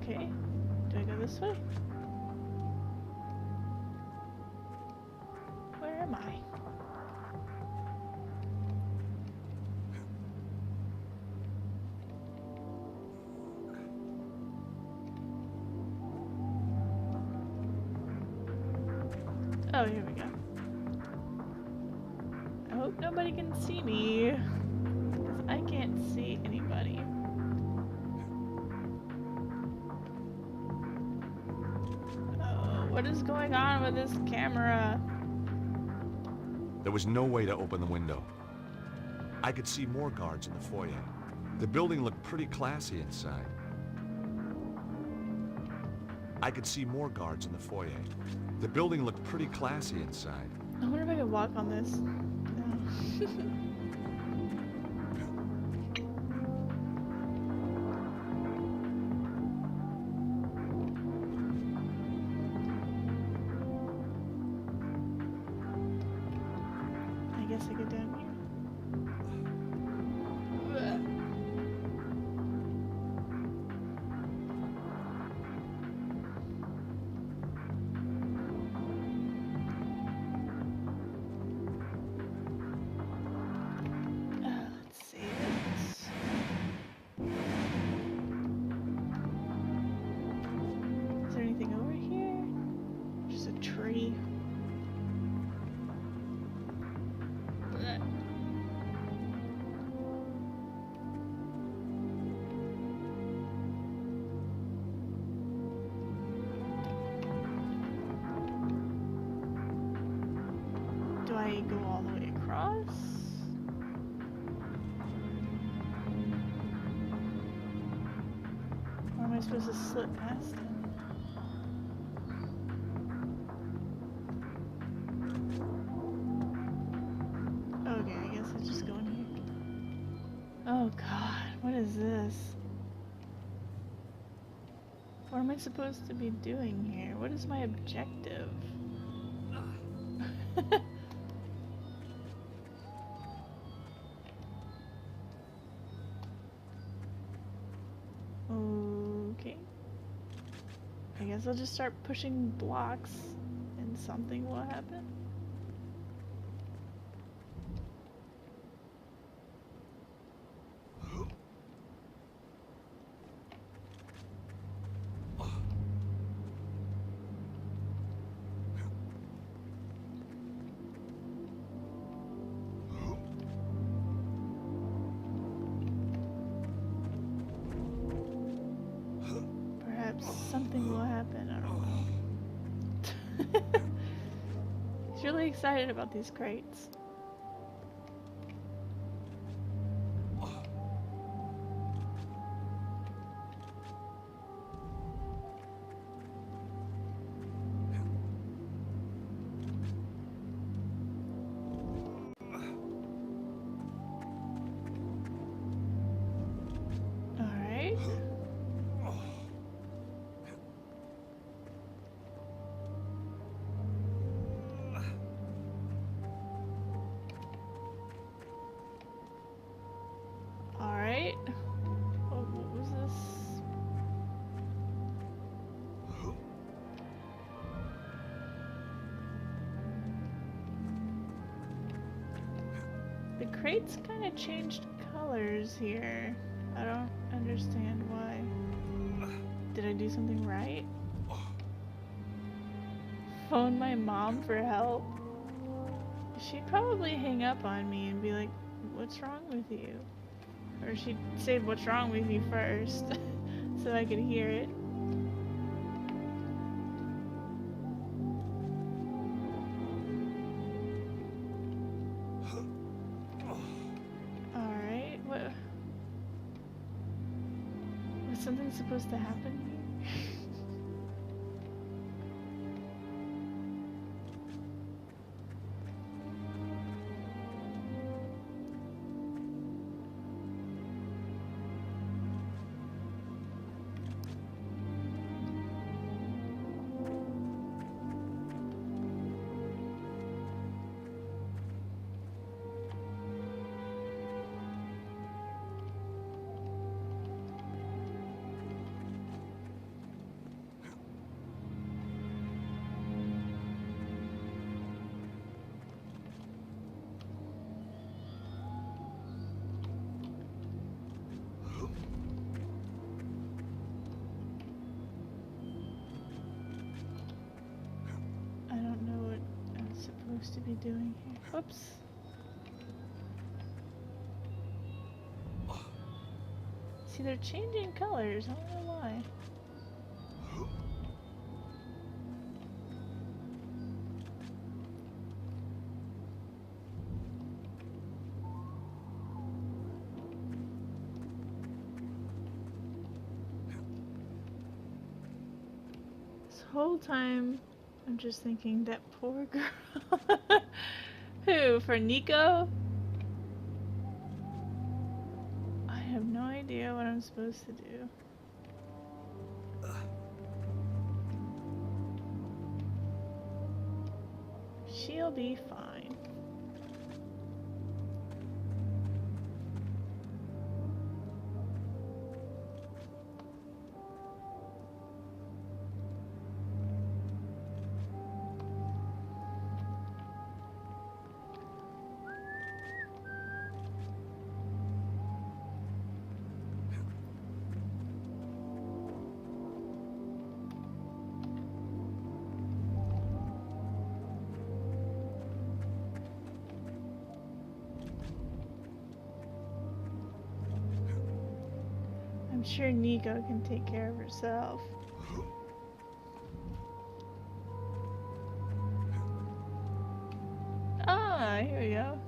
Okay. Do I go this way? Where am I? Oh, here we go. I hope nobody can see me, because I can't see anybody. Oh, what is going on with this camera? There was no way to open the window. I could see more guards in the foyer. The building looked pretty classy inside. I could see more guards in the foyer. The building looked pretty classy inside. I wonder if I could walk on this. No. I guess I go down here. Let's see this. Is there anything over here? Just a tree. Blech. Do I go all the way across? Or am I supposed to slip past it? Okay, I guess I just go in here. Oh god, what is this? What am I supposed to be doing here? What is my objective? Okay. I guess I'll just start pushing blocks and something will happen. Perhaps something will happen, I don't know. He's really excited about these crates. Alright. Alright. What was this? The crates kind of changed colors here. I don't understand why. Did I do something right? Phone my mom for help? She'd probably hang up on me and be like, what's wrong with you? Or she'd say what's wrong with you first so I could hear it. Alright, what? Was something supposed to happen here? I don't know what I'm supposed to be doing here. Whoops. See, they're changing colors. I don't know why. whole time, I'm just thinking that poor girl. Who? For Nico? I have no idea what I'm supposed to do. She'll be fine. I'm sure Nico can take care of herself. Ah, here we go.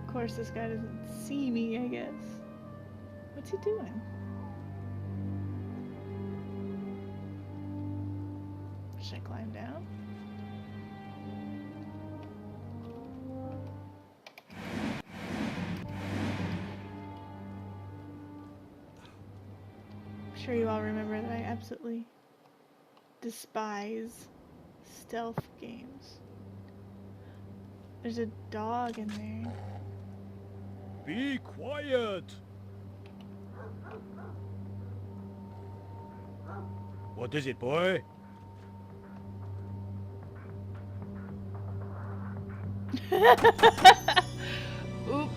Of course, this guy doesn't see me, I guess. What's he doing? Should I climb down? I'm sure you all remember that I absolutely despise stealth games. There's a dog in there. Be quiet! What is it, boy? Oops.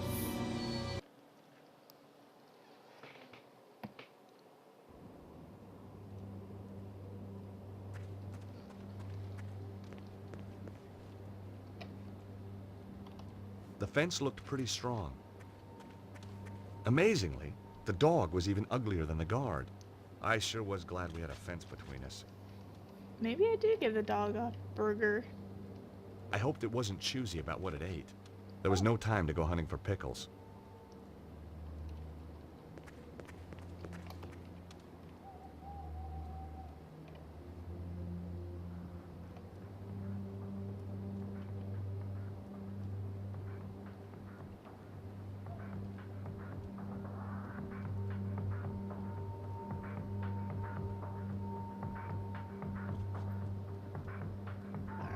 The fence looked pretty strong. Amazingly, the dog was even uglier than the guard. I sure was glad we had a fence between us. Maybe I do give the dog a burger. I hoped it wasn't choosy about what it ate. There was no time to go hunting for pickles.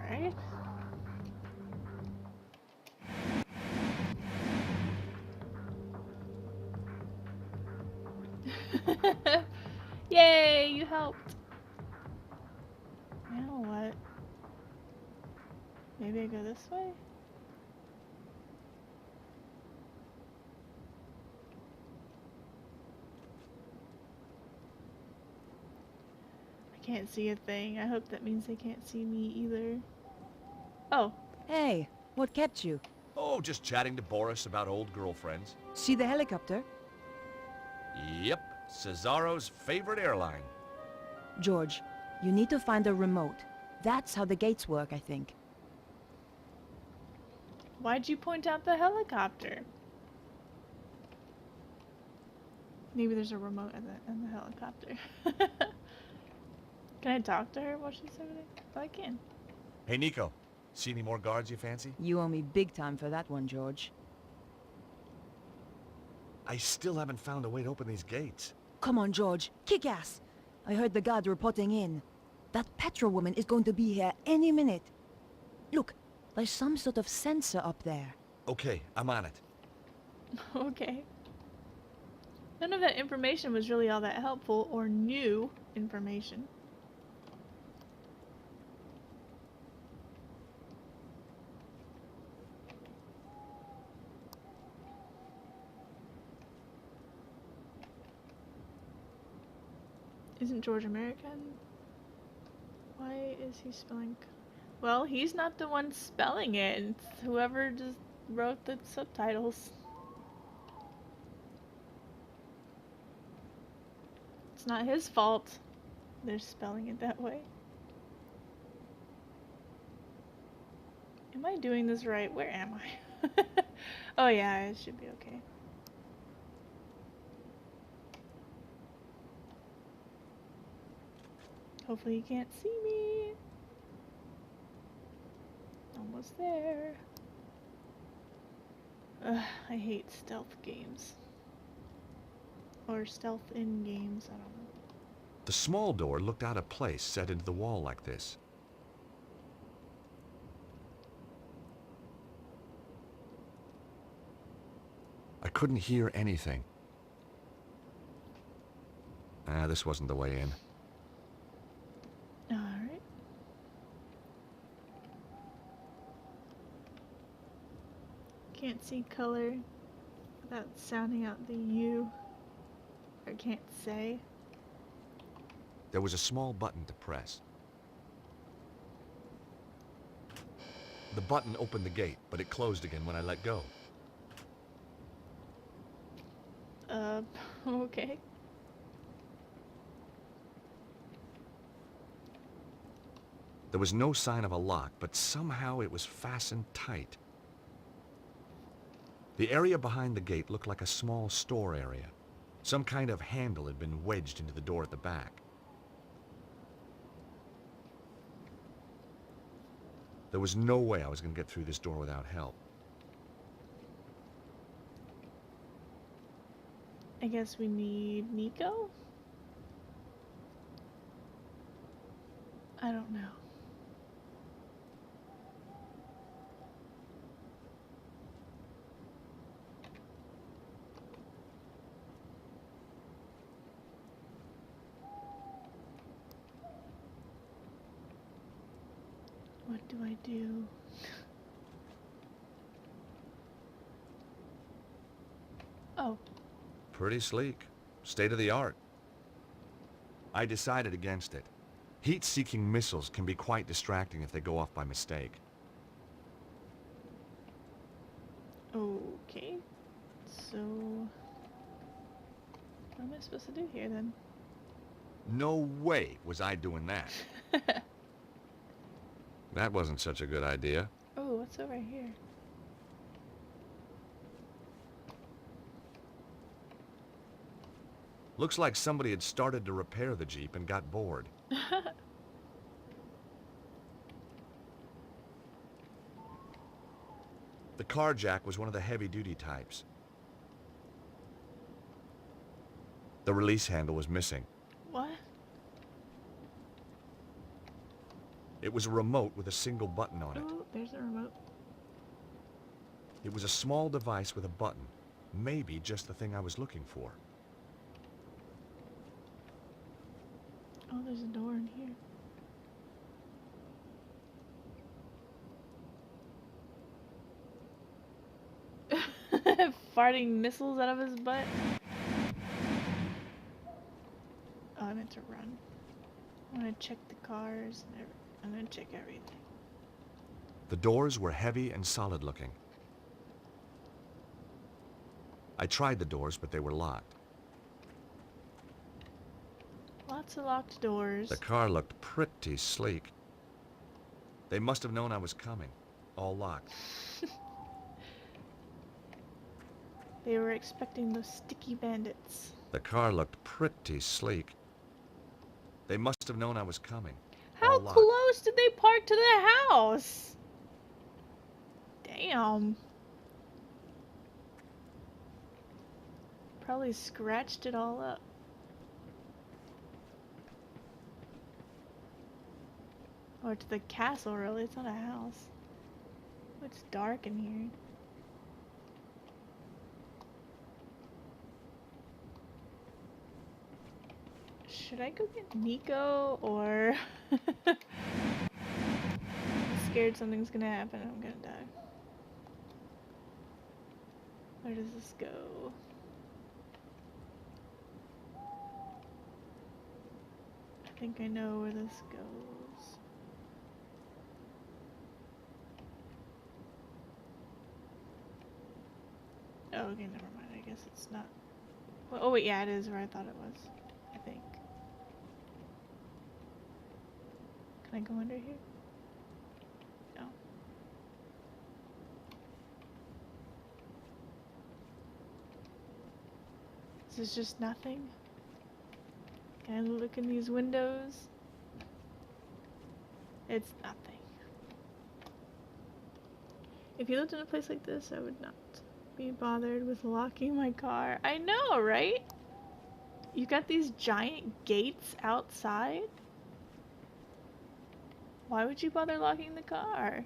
Alright. Yay, you helped. Now what? Maybe I go this way? I can't see a thing. I hope that means they can't see me either. Oh. Hey, what kept you? Oh, just chatting to Boris about old girlfriends. See the helicopter? Yep, Cesaro's favorite airline. George, you need to find a remote. That's how the gates work, I think. Why'd you point out the helicopter? Maybe there's a remote in the helicopter. Can I talk to her while she's over there? Oh, I can. Hey, Nico. See any more guards you fancy? You owe me big time for that one, George. I still haven't found a way to open these gates. Come on, George. Kick ass! I heard the guard reporting in. That Petra woman is going to be here any minute. Look, there's some sort of sensor up there. Okay, I'm on it. Okay. None of that information was really all that helpful or new information. Isn't George American? Why is he spelling? Well, he's not the one spelling it. It's whoever just wrote the subtitles. It's not his fault they're spelling it that way. Am I doing this right? Where am I? Oh yeah, it should be okay. Hopefully you can't see me. Almost there. Ugh, I hate stealth games. Or stealth in games, I don't know. The small door looked out of place set into the wall like this. I couldn't hear anything. This wasn't the way in. Alright. Can't see color without sounding out the U. Or can't say. There was a small button to press. The button opened the gate, but it closed again when I let go. Okay. There was no sign of a lock, but somehow it was fastened tight. The area behind the gate looked like a small store area. Some kind of handle had been wedged into the door at the back. There was no way I was going to get through this door without help. I guess we need Nico? I don't know. What do I do? Oh. Pretty sleek. State of the art. I decided against it. Heat-seeking missiles can be quite distracting if they go off by mistake. Okay. So... what am I supposed to do here then? No way was I doing that. That wasn't such a good idea. Oh, what's over here? Looks like somebody had started to repair the Jeep and got bored. The car jack was one of the heavy-duty types. The release handle was missing. What? It was a remote with a single button on it. Oh, there's a remote. It was a small device with a button. Maybe just the thing I was looking for. Oh, there's a door in here. Farting missiles out of his butt. Oh, I meant to run. I want to check the cars and everything. I'm gonna check everything. The doors were heavy and solid looking. I tried the doors, but they were locked. Lots of locked doors. The car looked pretty sleek. They must have known I was coming. All locked. They were expecting those sticky bandits. The car looked pretty sleek. They must have known I was coming. How All locked. close did they park to the house? Damn. Probably scratched it all up. Or to the castle, really. It's not a house. It's dark in here. Should I go get Nico, or... I'm scared something's gonna happen and I'm gonna die. Where does this go? I think I know where this goes. Oh, okay, never mind. I guess it's not. Well, oh wait, yeah, it is where I thought it was. I think. Can I go under here? No. This is just nothing. Can I look in these windows? It's nothing. If you lived in a place like this, I would not be bothered with locking my car. I know, right? You got these giant gates outside? Why would you bother locking the car?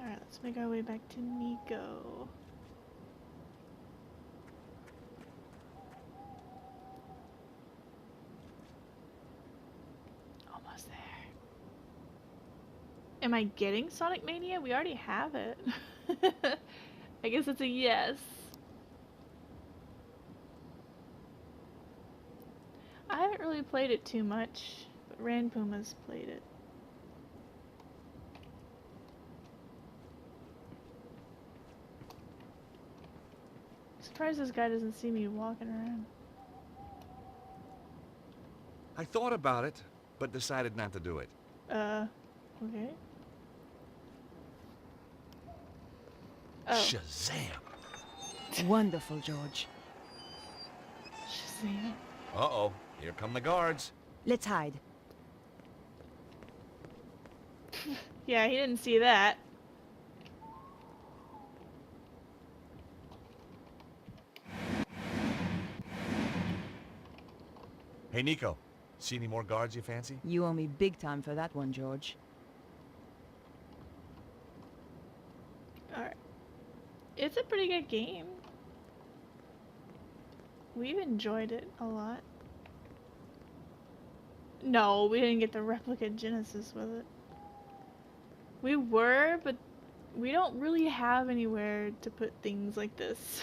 Alright, let's make our way back to Nico. Almost there. Am I getting Sonic Mania? We already have it. I guess it's a yes. I haven't really played it too much, but Rand Puma's played it. Surprised this guy doesn't see me walking around. I thought about it, but decided not to do it. Okay. Oh. Shazam! Wonderful, George. Shazam. Uh-oh, here come the guards. Let's hide. Yeah, he didn't see that. Hey, Nico, see any more guards you fancy? You owe me big time for that one, George. Alright. It's a pretty good game. We've enjoyed it a lot. No, we didn't get the replica Genesis with it. We were, but we don't really have anywhere to put things like this.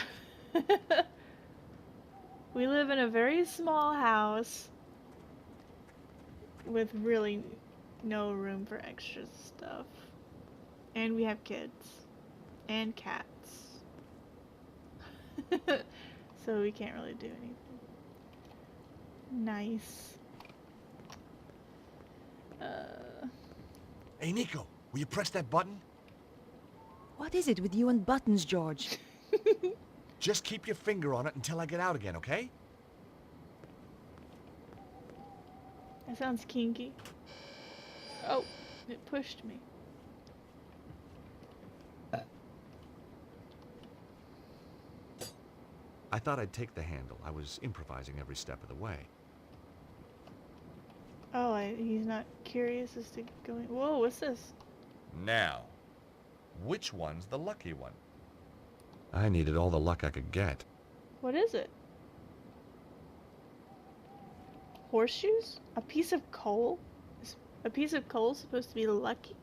We live in a very small house with really no room for extra stuff. And we have kids. And cats. So we can't really do anything. Nice. Hey, Nico, will you press that button? What is it with you and buttons, George? Just keep your finger on it until I get out again, okay? That sounds kinky. Oh, it pushed me. I thought I'd take the handle. I was improvising every step of the way. Oh, he's not curious as to going. Whoa, what's this? Now, which one's the lucky one? I needed all the luck I could get. What is it? Horseshoes? A piece of coal? Is a piece of coal supposed to be lucky?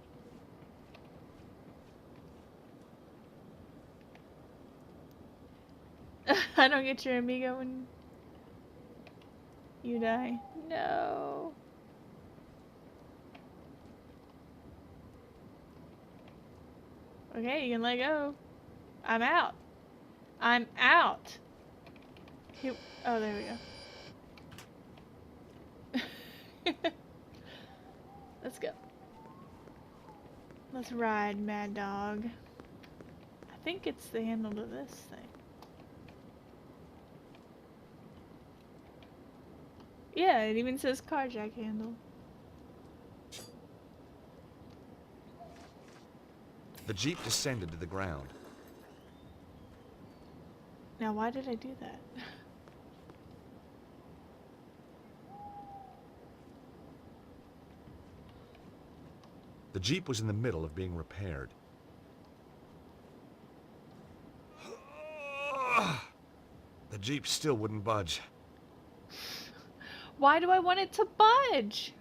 I don't get your amigo when you die. No. Okay, you can let go. I'm out. I'm out. Here, oh, there we go. Let's go. Let's ride, Mad Dog. I think it's the handle to this thing. Yeah, it even says carjack handle. The Jeep descended to the ground. Now, why did I do that? The Jeep was in the middle of being repaired. The Jeep still wouldn't budge. Why do I want it to budge?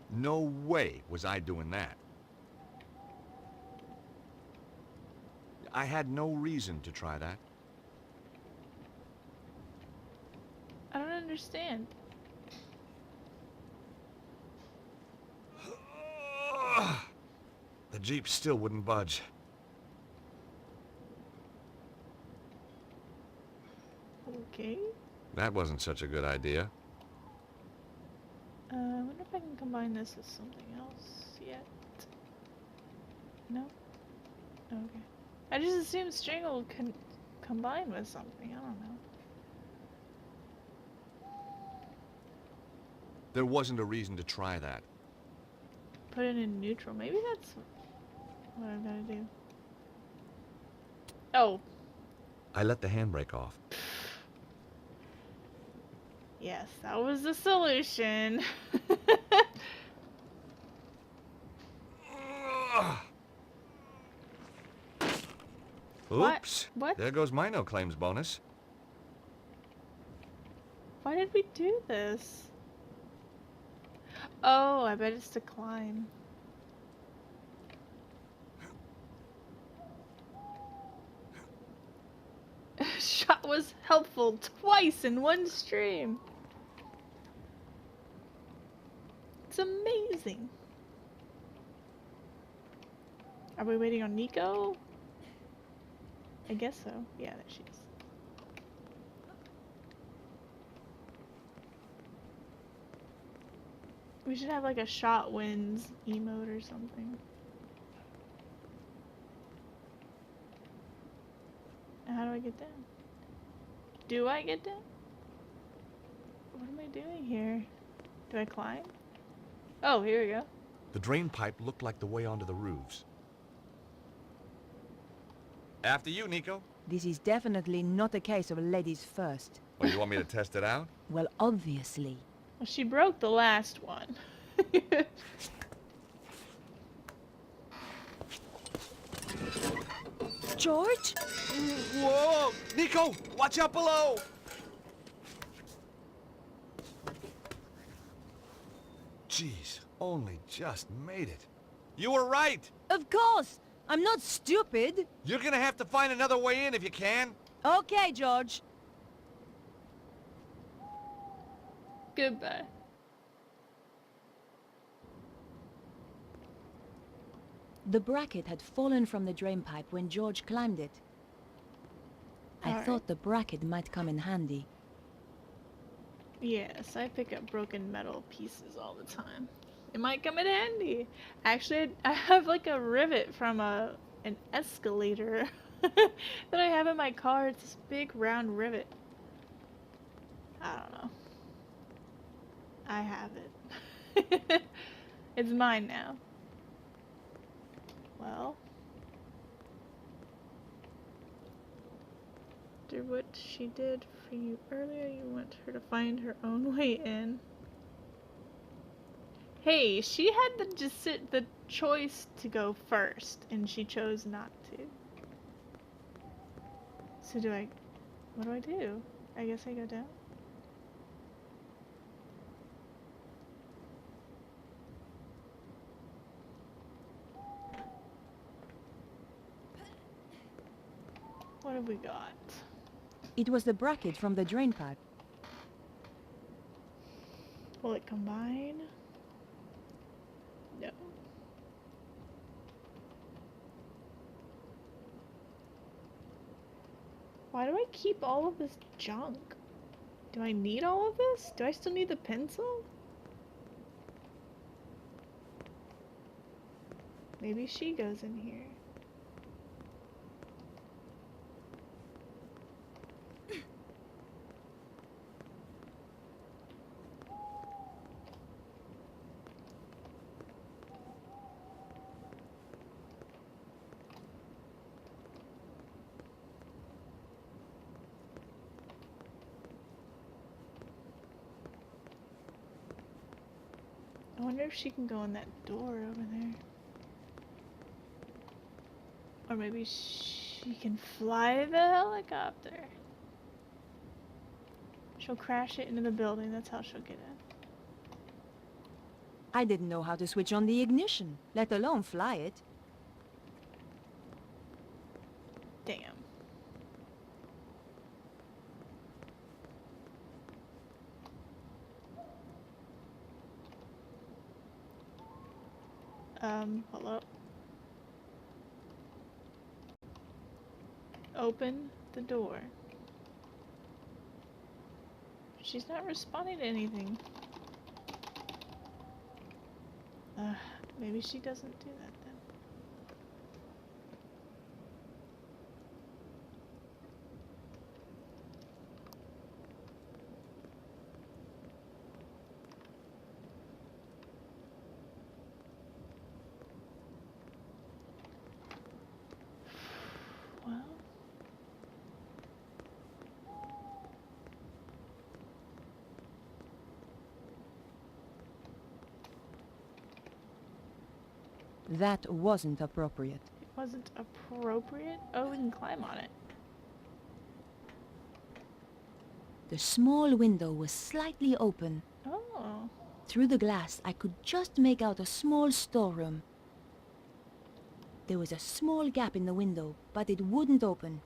No way was I doing that. I had no reason to try that. I don't understand. The Jeep still wouldn't budge. Okay. That wasn't such a good idea. I wonder if I can combine this with something else yet. No? Okay. I just assumed string will combine with something. I don't know. There wasn't a reason to try that. Put it in neutral. Maybe that's what I've got to do. Oh. I let the handbrake off. Yes, that was the solution. What? Oops. What? There goes my no claims bonus. Why did we do this? Oh, I bet it's to climb. Shot was helpful twice in one stream. It's amazing. Are we waiting on Nico? I guess so. Yeah, there she is. We should have like a shot wins emote or something. How do I get down? Do I get down? What am I doing here? Do I climb? Oh, here we go. The drain pipe looked like the way onto the roofs. After you, Nico. This is definitely not a case of ladies first. Well, you want me to test it out? Well, obviously. Well, she broke the last one. George? Whoa! Nico! Watch out below! Jeez, only just made it. You were right! Of course! I'm not stupid! You're gonna have to find another way in if you can. Okay, George. Goodbye. The bracket had fallen from the drain pipe when George climbed it. I Alright. thought the bracket might come in handy. Yes, I pick up broken metal pieces all the time. It might come in handy. Actually, I have like a rivet from an escalator that I have in my car. It's this big round rivet. I don't know. I have it. It's mine now. Well. After what she did for you earlier, you want her to find her own way in. Hey, she had the choice to go first, and she chose not to. So what do I do? I guess I go down? What have we got? It was the bracket from the drain pipe. Will it combine? No. Why do I keep all of this junk? Do I need all of this? Do I still need the pencil? Maybe she goes in here. I wonder if she can go in that door over there. Or maybe she can fly the helicopter. She'll crash it into the building. That's how she'll get in. I didn't know how to switch on the ignition, let alone fly it. Damn. Hello? Open the door. she's not responding to anything. Maybe she doesn't do that then. Well, That wasn't appropriate. it wasn't appropriate. Oh, we can climb on it. The small window was slightly open. Oh. Through the glass, I could just make out a small storeroom. There was a small gap in the window, but it wouldn't open.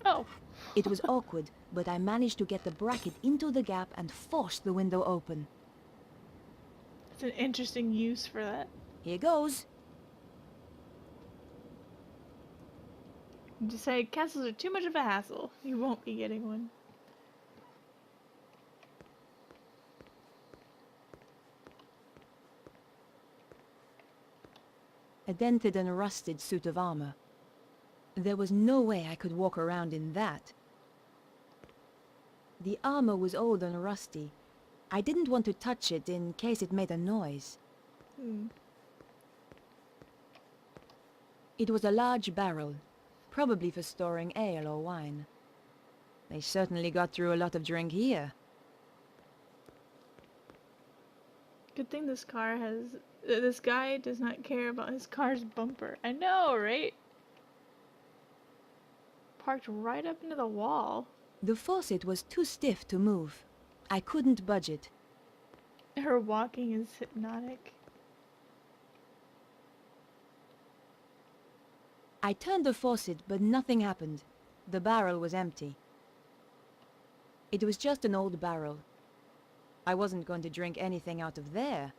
Oh. It was awkward, but I managed to get the bracket into the gap and force the window open. It's an interesting use for that. Here goes. You decide castles are too much of a hassle. You won't be getting one. A dented and rusted suit of armor. There was no way I could walk around in that. The armor was old and rusty. I didn't want to touch it in case it made a noise. It was a large barrel, probably for storing ale or wine. They certainly got through a lot of drink here. Good thing this car has... this guy does not care about his car's bumper. I know, right? Parked right up into the wall. The faucet was too stiff to move. I couldn't budge it. Her walking is hypnotic. I turned the faucet, but nothing happened. The barrel was empty. It was just an old barrel. I wasn't going to drink anything out of there.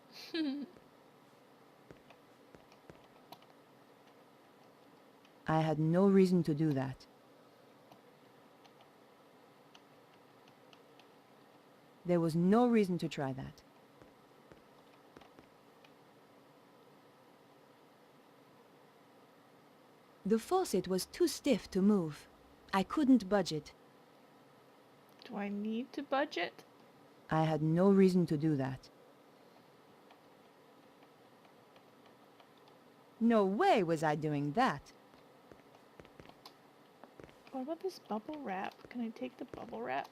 I had no reason to do that. There was no reason to try that. The faucet was too stiff to move. I couldn't budge it. Do I need to budget? I had no reason to do that. No way was I doing that. What about this bubble wrap? Can I take the bubble wrap?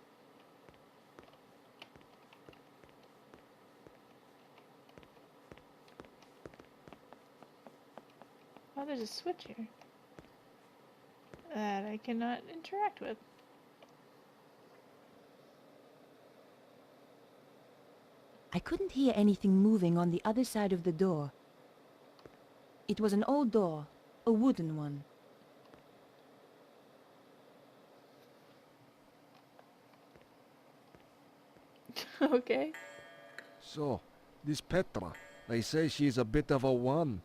Oh, there's a switch here that I cannot interact with. I couldn't hear anything moving on the other side of the door. It was an old door, a wooden one. Okay. So, this Petra, they say she's a bit of a one.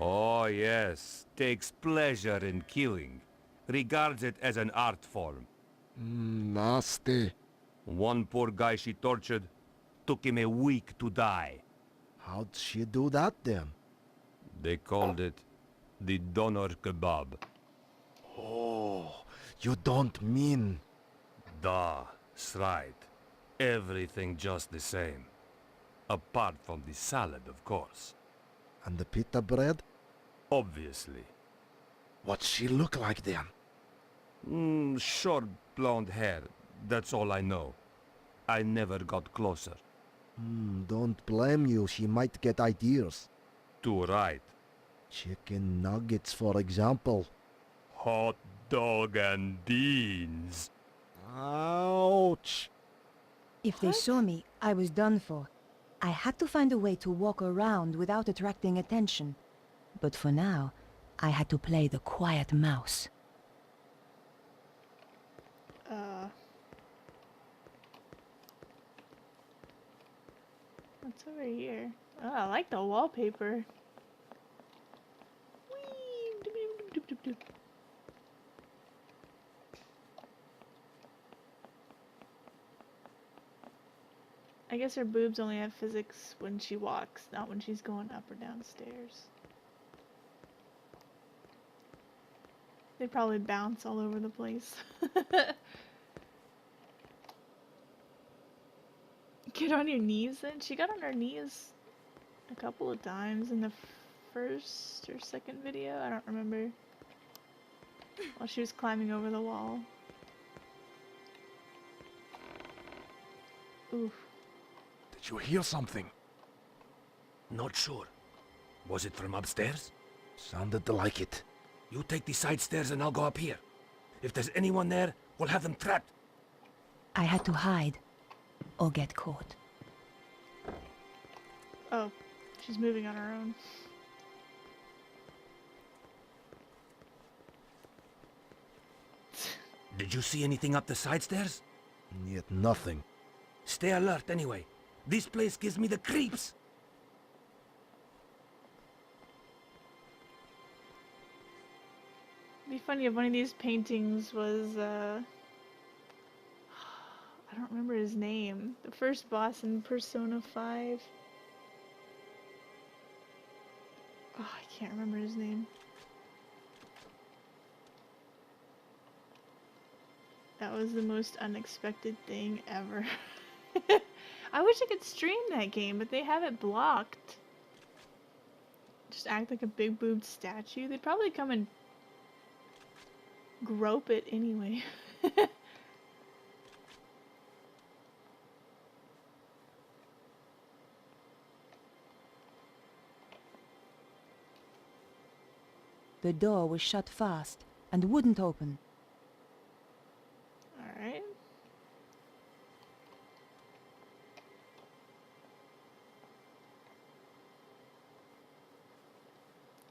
Oh yes, takes pleasure in killing. Regards it as an art form. Nasty. One poor guy she tortured, took him a week to die. How'd she do that then? They called it the doner kebab. Oh, you don't mean... That's right. Everything just the same. Apart from the salad, of course. And the pita bread? Obviously. What's she look like then? Short blonde hair. That's all I know. I never got closer. Don't blame you. She might get ideas. Too right. Chicken nuggets, for example. Hot dog and beans. Ouch! If they saw me, I was done for. I had to find a way to walk around without attracting attention. But for now, I had to play the quiet mouse. What's over here? Oh, I like the wallpaper. Whee! I guess her boobs only have physics when she walks, not when she's going up or downstairs. They probably bounce all over the place. Get on your knees then? She got on her knees a couple of times in the first or second video. I don't remember. While she was climbing over the wall. Oof. Did you hear something? Not sure. Was it from upstairs? Sounded like it. You take the side stairs and I'll go up here. If there's anyone there, we'll have them trapped. I had to hide or get caught. Oh, she's moving on her own. Did you see anything up the side stairs? Yet nothing. Stay alert anyway. This place gives me the creeps. It'd be funny if one of these paintings was, I don't remember his name. The first boss in Persona 5. Oh, I can't remember his name. That was the most unexpected thing ever. I wish I could stream that game, but they have it blocked. Just act like a big boobed statue. They'd probably come and grope it anyway. The door was shut fast and wouldn't open. Alright.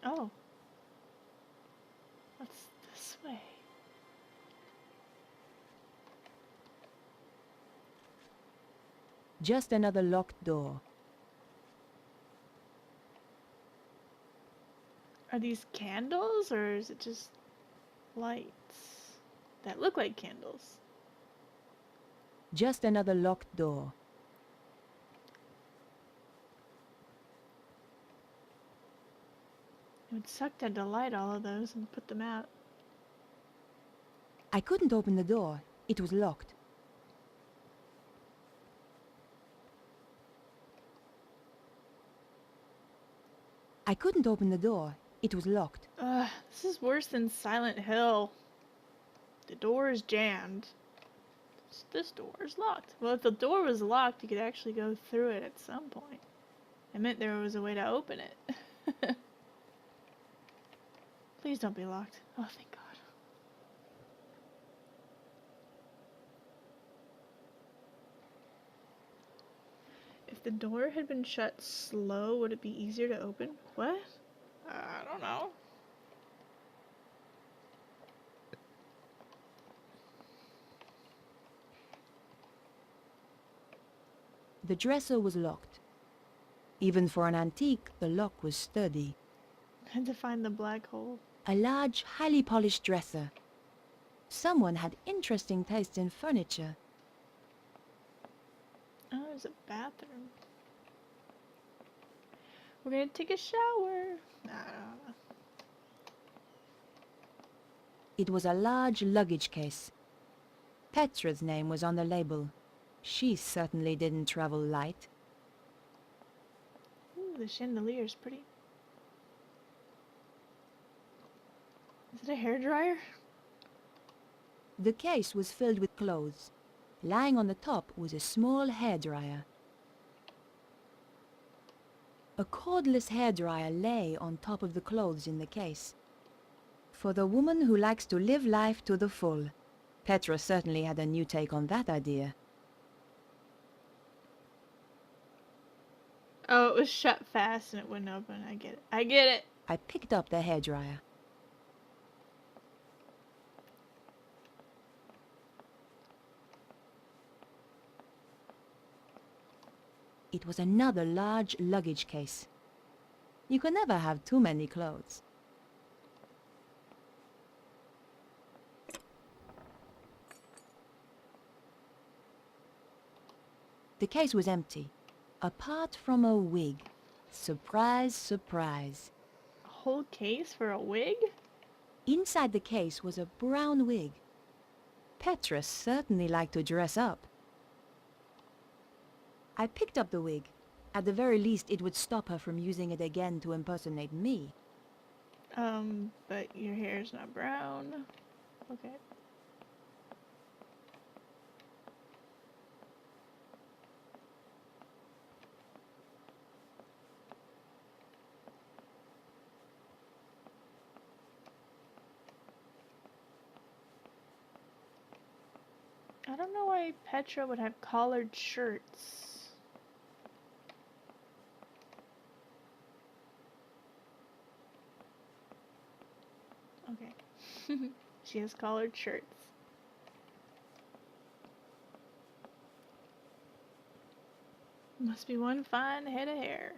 Oh. What's this way? Just another locked door. Are these candles, or is it just lights that look like candles? Just another locked door. It would suck to delight all of those and put them out. I couldn't open the door. It was locked. I couldn't open the door. It was locked. Ugh, this is worse than Silent Hill. The door is jammed. This door is locked. Well, if the door was locked, you could actually go through it at some point. It meant there was a way to open it. Please don't be locked. Oh, thank God. If the door had been shut slow, would it be easier to open? What? I don't know. The dresser was locked. Even for an antique, the lock was sturdy. I had to find the black hole. A large, highly polished dresser. Someone had interesting taste in furniture. Oh, there's a bathroom. We're gonna take a shower. I don't know. It was a large luggage case. Petra's name was on the label. She certainly didn't travel light. Ooh, the chandelier's pretty. Is it a hairdryer? The case was filled with clothes. Lying on the top was a small hairdryer. A cordless hairdryer lay on top of the clothes in the case. For the woman who likes to live life to the full. Petra certainly had a new take on that idea. Oh, it was shut fast and it wouldn't open. I get it. I get it. I picked up the hairdryer. It was another large luggage case. You can never have too many clothes. The case was empty, apart from a wig. Surprise, surprise. A whole case for a wig? Inside the case was a brown wig. Petra certainly liked to dress up. I picked up the wig. At the very least, it would stop her from using it again to impersonate me. But your hair's not brown. Okay. I don't know why Petra would have collared shirts. Okay. She has collared shirts. Must be one fine head of hair.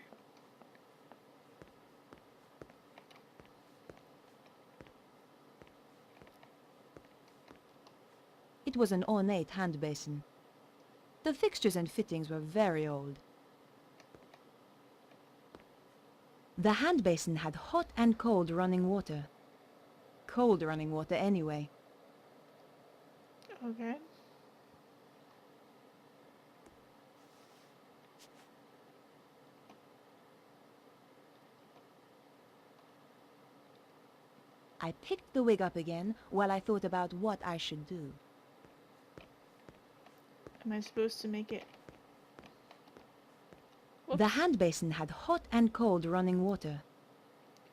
It was an ornate hand basin. The fixtures and fittings were very old. The hand basin had hot and cold running water. Cold running water anyway. Okay. I picked the wig up again while I thought about what I should do. Am I supposed to make it? Whoops. The hand basin had hot and cold running water.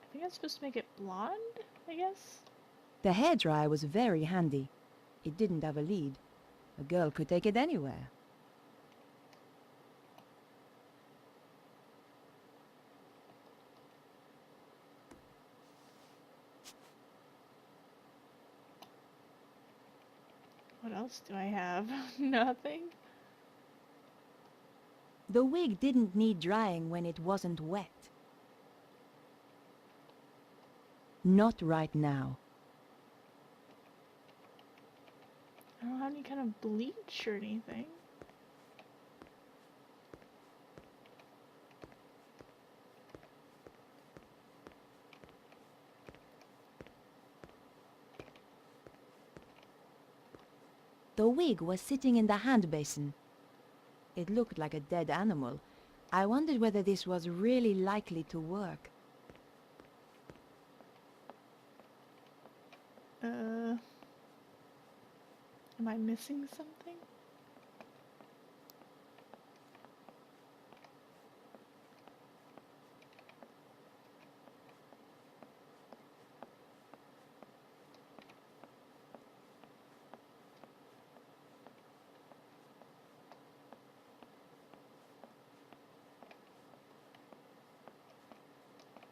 I think I'm supposed to make it blonde, I guess? The hairdryer was very handy. It didn't have a lead. A girl could take it anywhere. What else do I have? Nothing. The wig didn't need drying when it wasn't wet. Not right now. I don't have any kind of bleach or anything. The wig was sitting in the hand basin. It looked like a dead animal. I wondered whether this was really likely to work. Am I missing something?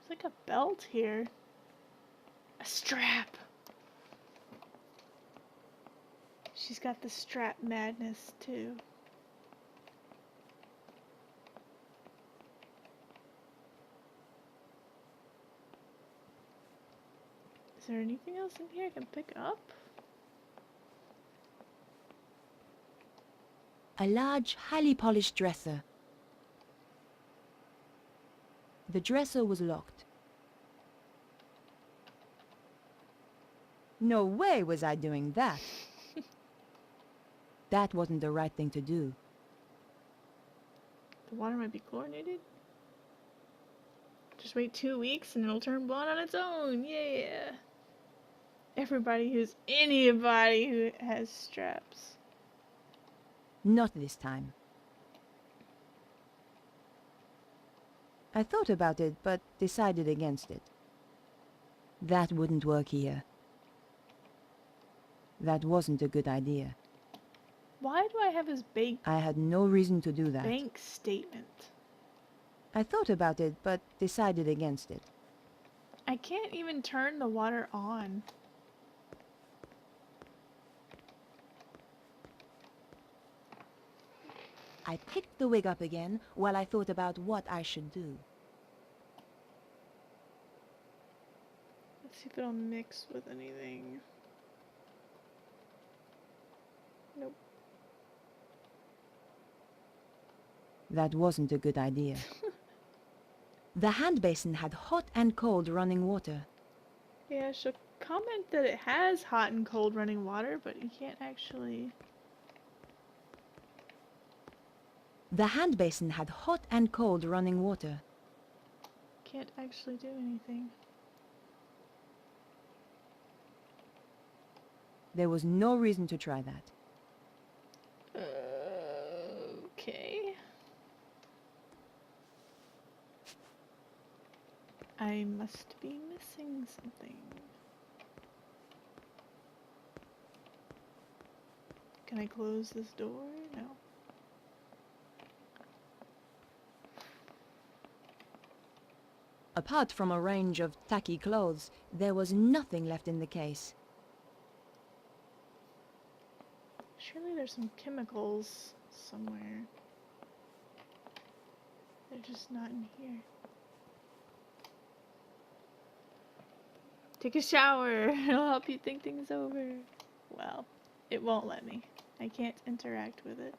It's like a belt here. A strap. She's got the strap madness too. Is there anything else in here I can pick up? A large, highly polished dresser. The dresser was locked. No way was I doing that. That wasn't the right thing to do. The water might be chlorinated. Just wait 2 weeks and it'll turn blonde on its own. Yeah. Anybody who has straps. Not this time. I thought about it, but decided against it. That wouldn't work here. That wasn't a good idea. Why do I have his I had no reason to do that. bank statement? I thought about it, but decided against it. I can't even turn the water on. I picked the wig up again while I thought about what I should do. Let's see if it'll mix with anything. Nope. That wasn't a good idea. The hand basin had hot and cold running water. Yeah, she'll comment that it has hot and cold running water, but you can't actually... The hand basin had hot and cold running water. Can't actually do anything. There was no reason to try that. Okay. I must be missing something. Can I close this door? No. Apart from a range of tacky clothes, there was nothing left in the case. Surely there's some chemicals somewhere. They're just not in here. Take a shower. It'll help you think things over. Well, it won't let me. I can't interact with it.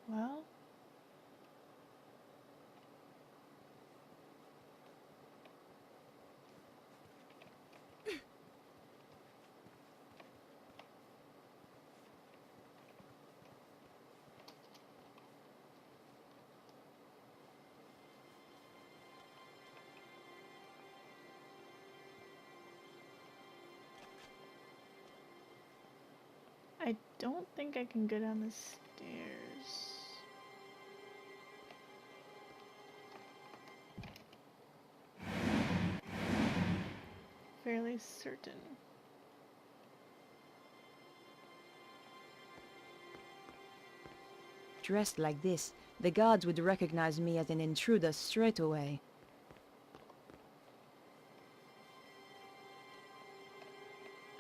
Well. I don't think I can go down the stairs. Fairly certain. Dressed like this, the guards would recognize me as an intruder straight away.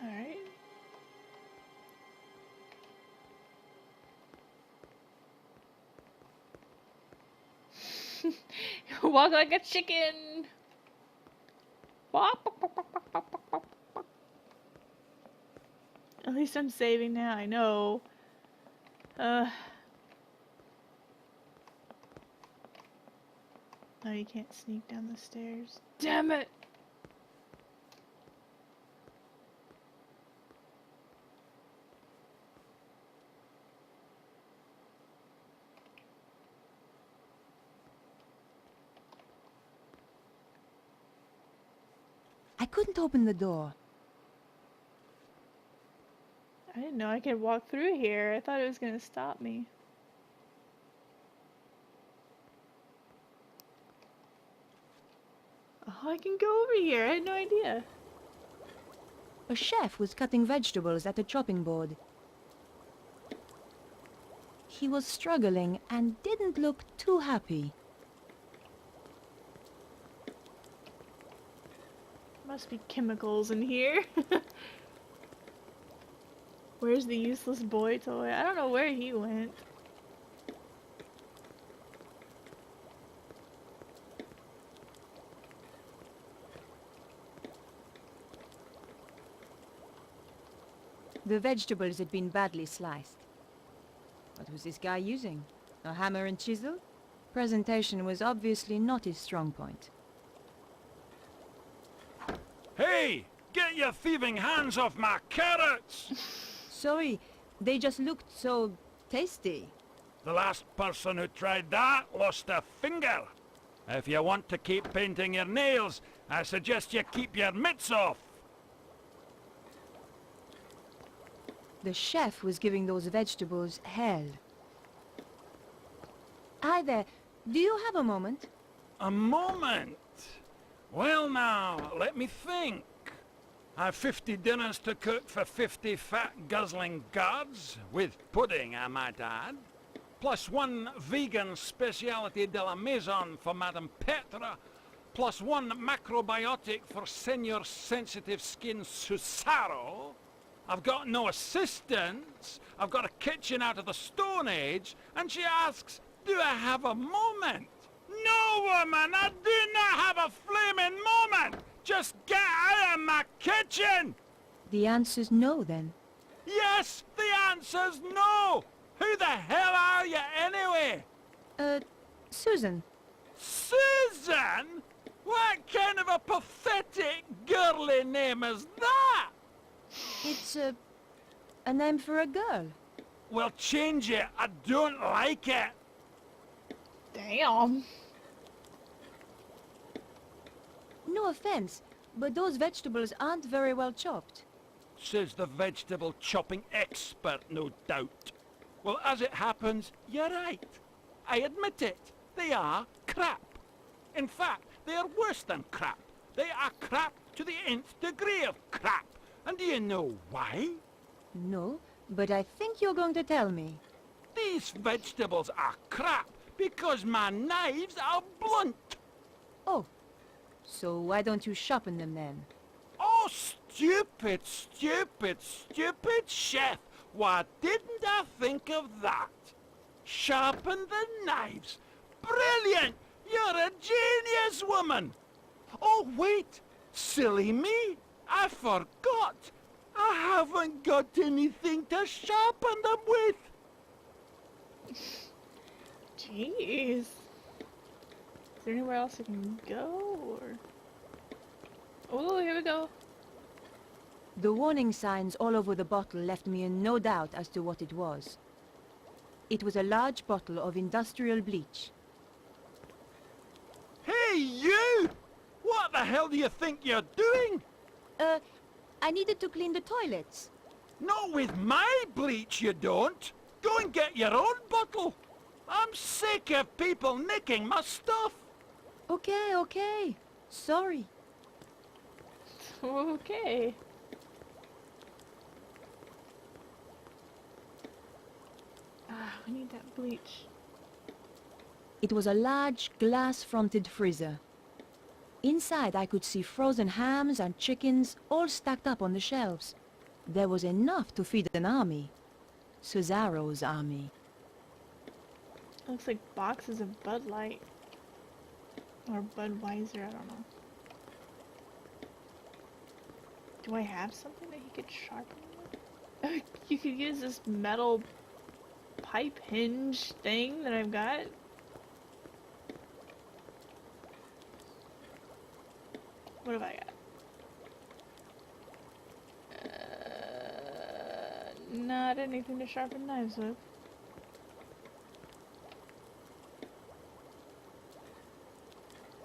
Alright. Walk like a chicken. At least I'm saving now, I know. No, you can't sneak down the stairs. Damn it! I couldn't open the door. I didn't know I could walk through here. I thought it was gonna stop me. Oh, I can go over here. I had no idea. A chef was cutting vegetables at a chopping board. He was struggling and didn't look too happy. Must be chemicals in here. Where's the useless boy toy? I don't know where he went. The vegetables had been badly sliced. What was this guy using? A hammer and chisel? Presentation was obviously not his strong point. Hey! Get your thieving hands off my carrots! Sorry, they just looked so tasty. The last person who tried that lost a finger. If you want to keep painting your nails, I suggest you keep your mitts off. The chef was giving those vegetables hell. Hi there, do you have a moment? A moment? Well now, let me think. I've 50 dinners to cook for 50 fat guzzling guards, with pudding I might add, plus one vegan speciality de la maison for Madame Petra, plus one macrobiotic for Senor Sensitive Skin Susaro. I've got no assistants, I've got a kitchen out of the Stone Age, and she asks, do I have a moment? No, woman, I do not have a flaming moment! Just get out of my kitchen! The answer's no, then. Yes, the answer's no! Who the hell are you anyway? Susan. Susan? What kind of a pathetic girly name is that? It's a name for a girl. Well, change it. I don't like it. Damn. No offense, but those vegetables aren't very well chopped. Says the vegetable chopping expert, no doubt. Well, as it happens, you're right. I admit it. They are crap. In fact, they are worse than crap. They are crap to the nth degree of crap. And do you know why? No, but I think you're going to tell me. These vegetables are crap because my knives are blunt. Oh, so why don't you sharpen them then? Oh, stupid, stupid, stupid chef. Why didn't I think of that? Sharpen the knives. Brilliant! You're a genius, woman. Oh, wait. Silly me. I forgot. I haven't got anything to sharpen them with. Jeez. Is there anywhere else I can go, or... Oh, here we go. The warning signs all over the bottle left me in no doubt as to what it was. It was a large bottle of industrial bleach. Hey, you! What the hell do you think you're doing? I needed to clean the toilets. Not with my bleach, you don't. Go and get your own bottle. I'm sick of people nicking my stuff. Okay, okay. Sorry. Okay. Ah, we need that bleach. It was a large glass-fronted freezer. Inside I could see frozen hams and chickens all stacked up on the shelves. There was enough to feed an army. Cesaro's army. Looks like boxes of Bud Light. Or Budweiser, I don't know. Do I have something that he could sharpen with? You could use this metal pipe hinge thing that I've got. What have I got? Not anything to sharpen knives with.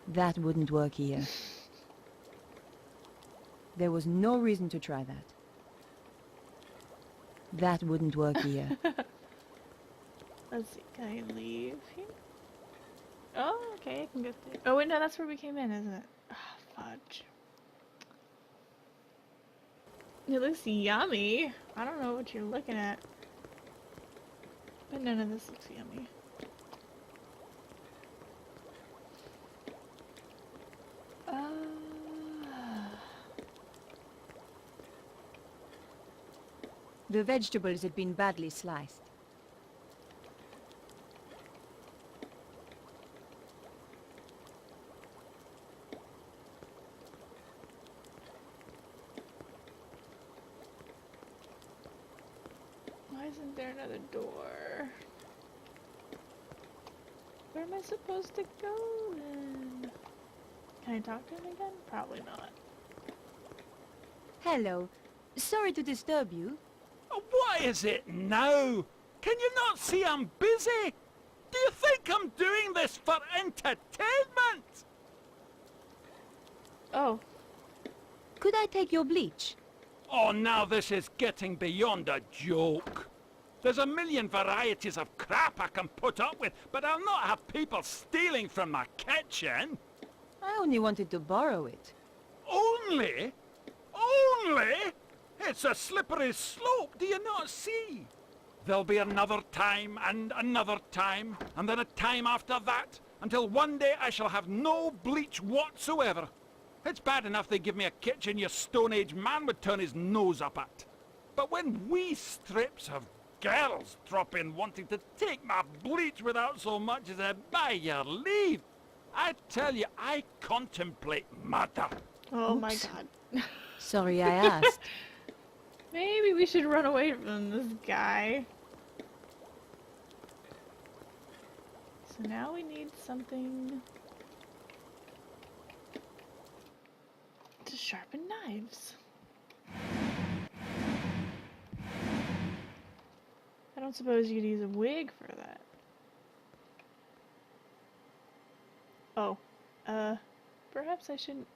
That wouldn't work here. There was no reason to try that. That wouldn't work here. Let's see, can I leave here? Oh, okay, I can go through. Oh wait, no, that's where we came in, isn't it? Ah, fudge. It looks yummy. I don't know what you're looking at. But none of this looks yummy. The vegetables had been badly sliced. Why isn't there another door? Where am I supposed to go then? Can I talk to him again? Probably not. Hello. Sorry to disturb you. What is it now? Can you not see I'm busy? Do you think I'm doing this for entertainment? Oh. Could I take your bleach? Oh, now this is getting beyond a joke. There's a million varieties of crap I can put up with, but I'll not have people stealing from my kitchen. I only wanted to borrow it. Only? Only? It's a slippery slope, do you not see? There'll be another time, and then a time after that, until one day I shall have no bleach whatsoever. It's bad enough they give me a kitchen your Stone Age man would turn his nose up at. But when wee strips of girls drop in wanting to take my bleach without so much as a by your leave, I tell you, I contemplate murder. Oh Oops. my god. Sorry I asked. Maybe we should run away from this guy. So now we need something to sharpen knives. I don't suppose you could use a wig for that. Oh, perhaps I shouldn't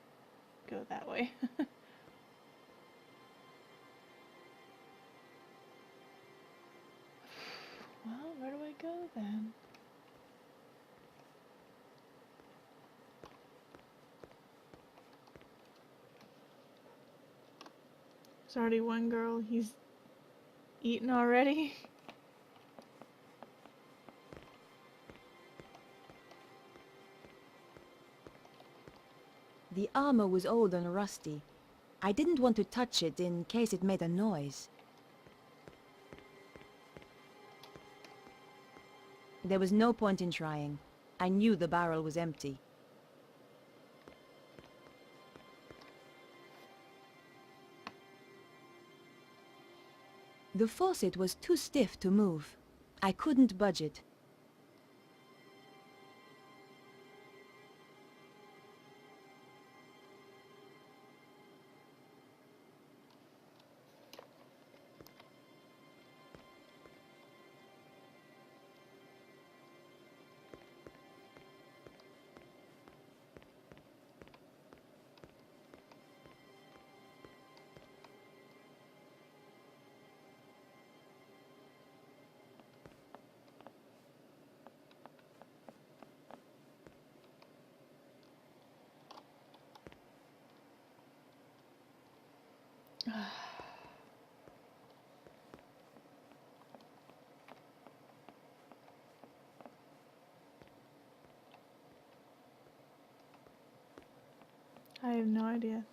go that way. Well, where do I go then? There's already one girl. He's eaten already. The armor was old and rusty. I didn't want to touch it in case it made a noise. There was no point in trying. I knew the barrel was empty. The faucet was too stiff to move. I couldn't budge it. I have no idea.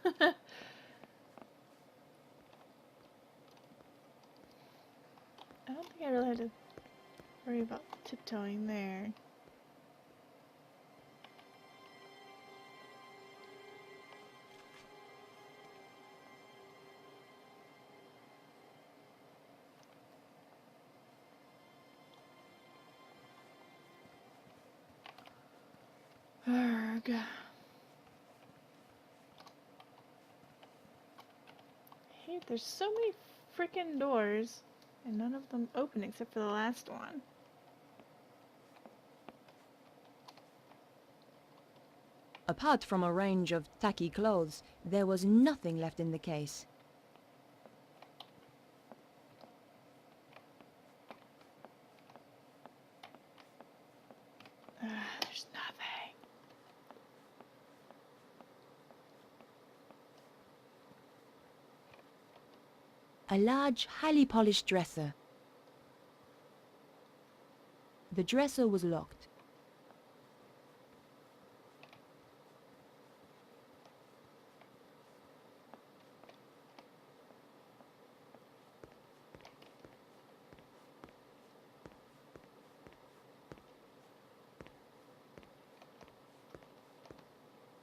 I don't think I really had to worry about tiptoeing there. Arrgh. Hey, there's so many freaking doors, and none of them open except for the last one. Apart from a range of tacky clothes, there was nothing left in the case. There's nothing. A large, highly polished dresser. The dresser was locked.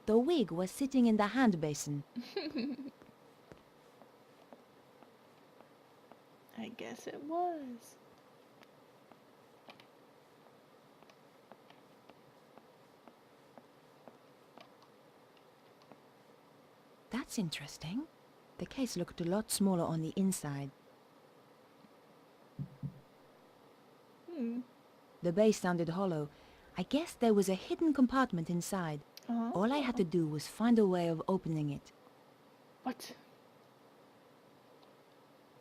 The wig was sitting in the hand basin. I guess it was. That's interesting. The case looked a lot smaller on the inside. The base sounded hollow. I guess there was a hidden compartment inside. All I had to do was find a way of opening it. What?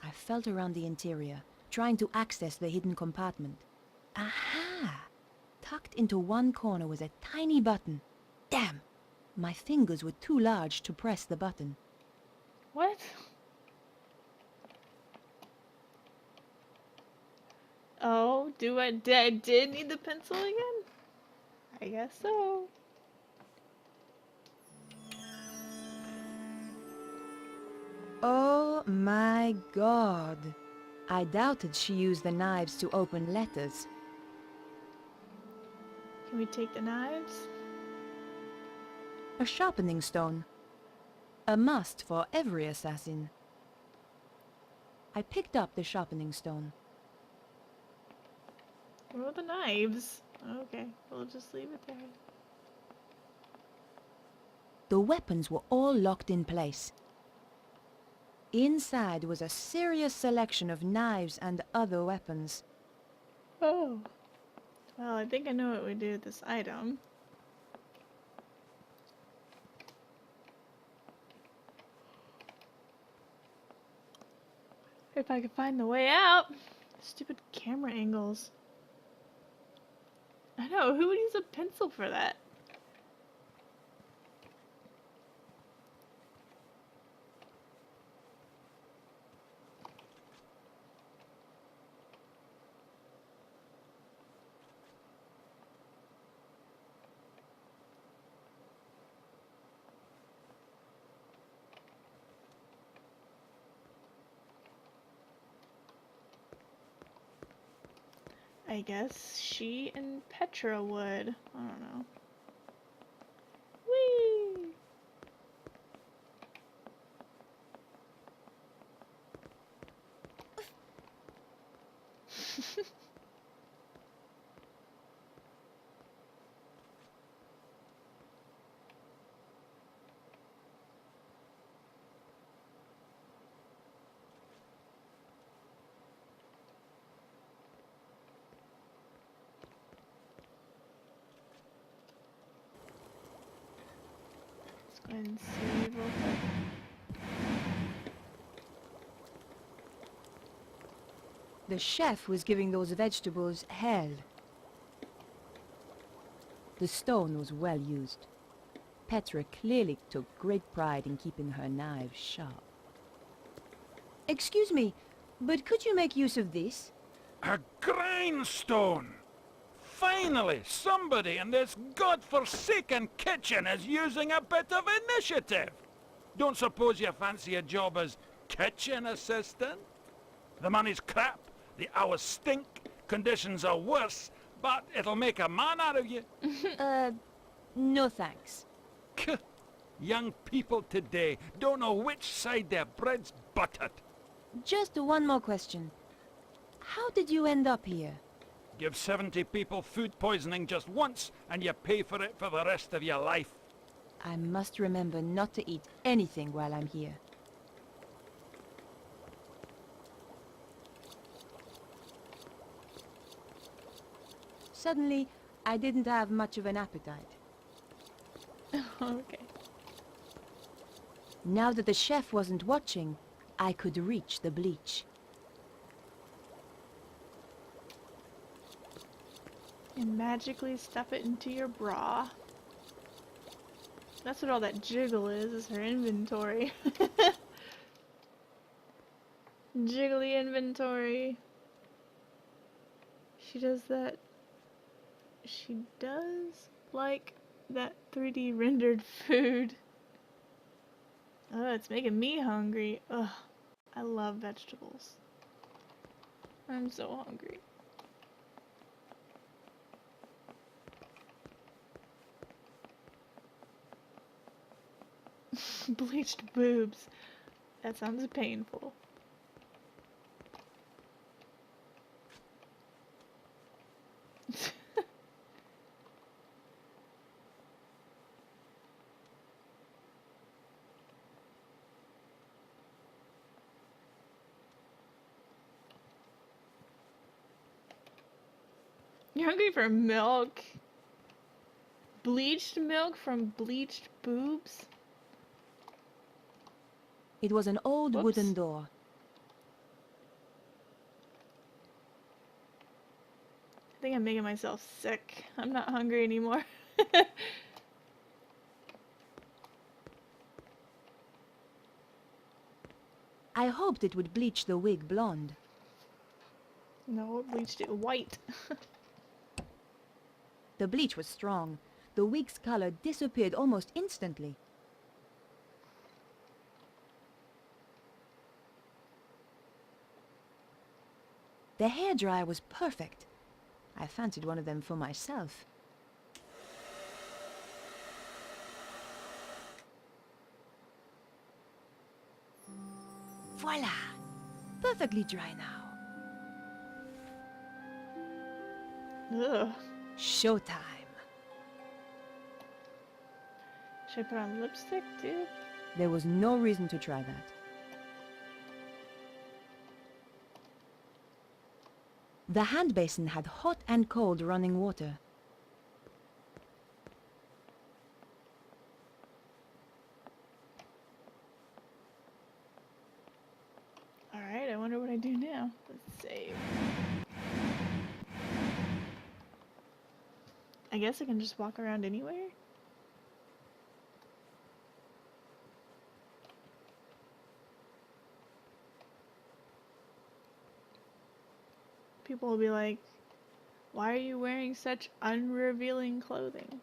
I felt around the interior, trying to access the hidden compartment. Aha! Tucked into one corner was a tiny button. Damn! My fingers were too large to press the button. What? Oh, I did need the pencil again? I guess so. Oh my god. I doubted she used the knives to open letters. Can we take the knives? A sharpening stone. A must for every assassin. I picked up the sharpening stone. Where are the knives? Okay, we'll just leave it there. The weapons were all locked in place. Inside was a serious selection of knives and other weapons. Oh. Well, I think I know what we do with this item. If I could find the way out. Stupid camera angles. I know, who would use a pencil for that? I guess she and Petra would. I don't know. Whee! Let's go ahead and save real quick. The chef was giving those vegetables hell. The stone was well used. Petra clearly took great pride in keeping her knives sharp. Excuse me, but could you make use of this? A grindstone! Finally, somebody in this godforsaken kitchen is using a bit of initiative! Don't suppose you fancy a job as kitchen assistant? The money's crap, the hours stink, conditions are worse, but it'll make a man out of you. No thanks. Young people today don't know which side their bread's buttered. Just one more question. How did you end up here? Give 70 people food poisoning just once, and you pay for it for the rest of your life. I must remember not to eat anything while I'm here. Suddenly, I didn't have much of an appetite. Okay. Now that the chef wasn't watching, I could reach the bleach. And magically stuff it into your bra. That's what all that jiggle is her inventory. Jiggly inventory. She does that. She does like that 3D rendered food. Oh, it's making me hungry. Ugh. I love vegetables. I'm so hungry. Bleached boobs. That sounds painful. You're hungry for milk? Bleached milk from bleached boobs? It was an old Whoops. wooden door. I think I'm making myself sick. I'm not hungry anymore. I hoped it would bleach the wig blonde. No, it bleached it white. The bleach was strong. The wig's color disappeared almost instantly. The hairdryer was perfect. I fancied one of them for myself. Voila! Perfectly dry now. Ugh. Showtime. Should I put on lipstick too? There was no reason to try that. The hand basin had hot and cold running water. Alright, I wonder what I do now. Let's save. I guess I can just walk around anywhere? People will be like, why are you wearing such unrevealing clothing?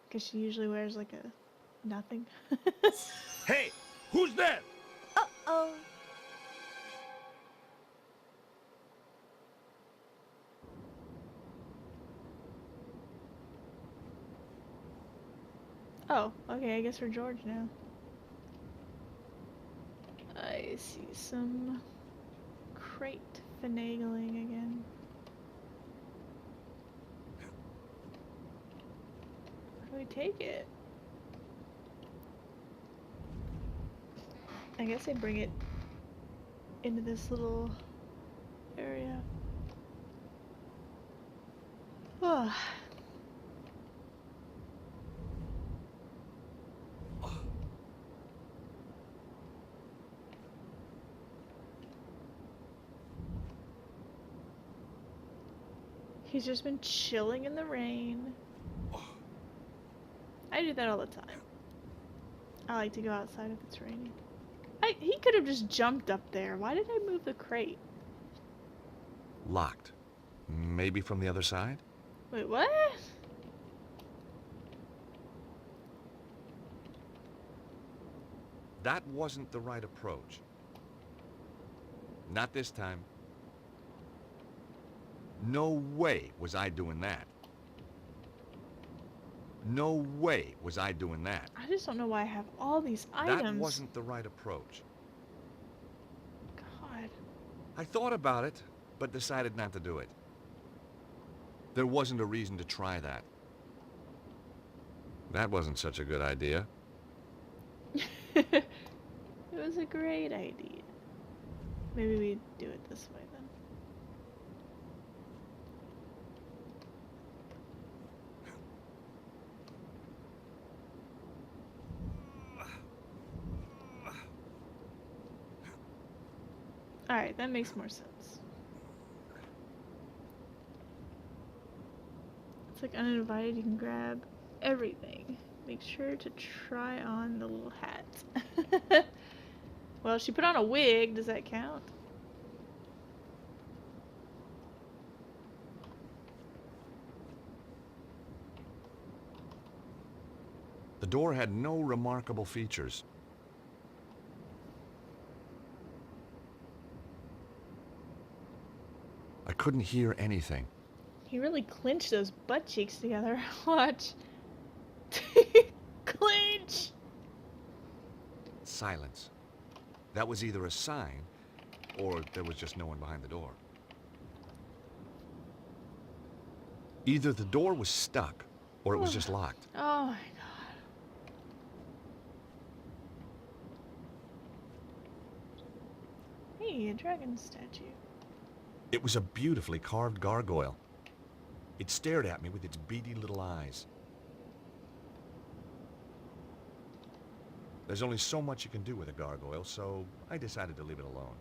Because she usually wears like a nothing. Hey, who's there? Uh-oh. Oh, okay, I guess we're George now. I see some crate finagling again. Where do we take it? I guess I bring it into this little area. Oh. He's just been chilling in the rain. I do that all the time. I like to go outside if it's raining. He could have just jumped up there. Why did I move the crate? Locked. Maybe from the other side? Wait, what? That wasn't the right approach. Not this time. No way was I doing that. No way was I doing that. I just don't know why I have all these items. That wasn't the right approach. God. I thought about it, but decided not to do it. There wasn't a reason to try that. That wasn't such a good idea. It was a great idea. Maybe we do it this way then. Alright, that makes more sense. It's like uninvited, you can grab everything. Make sure to try on the little hat. Well, she put on a wig, does that count? The door had no remarkable features. I couldn't hear anything. He really clenched those butt cheeks together. Watch. Clinch! Silence. That was either a sign, or there was just no one behind the door. Either the door was stuck, or it was just locked. Oh my god. Hey, a dragon statue. It was a beautifully carved gargoyle. It stared at me with its beady little eyes. There's only so much you can do with a gargoyle, so I decided to leave it alone.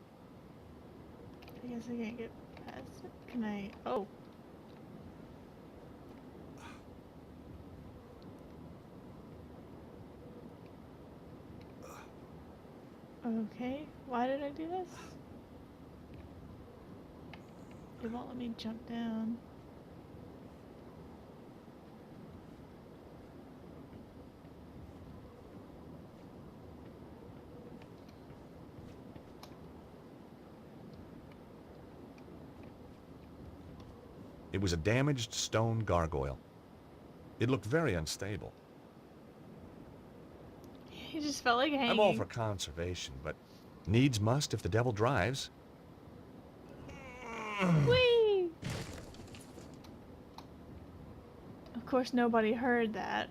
I guess I can't get past it. Can I? Oh. Okay, why did I do this? It won't let me jump down. It was a damaged stone gargoyle. It looked very unstable. He just felt like hanging. I'm all for conservation, but needs must if the devil drives. Whee! Of course, nobody heard that.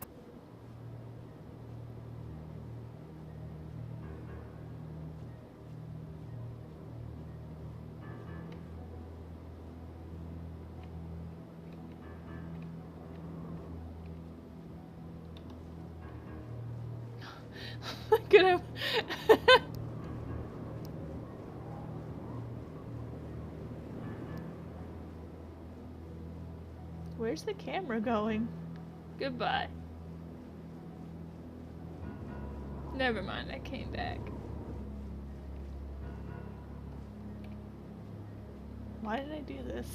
Look at him. Where's the camera going? Goodbye. Never mind, I came back. Why did I do this?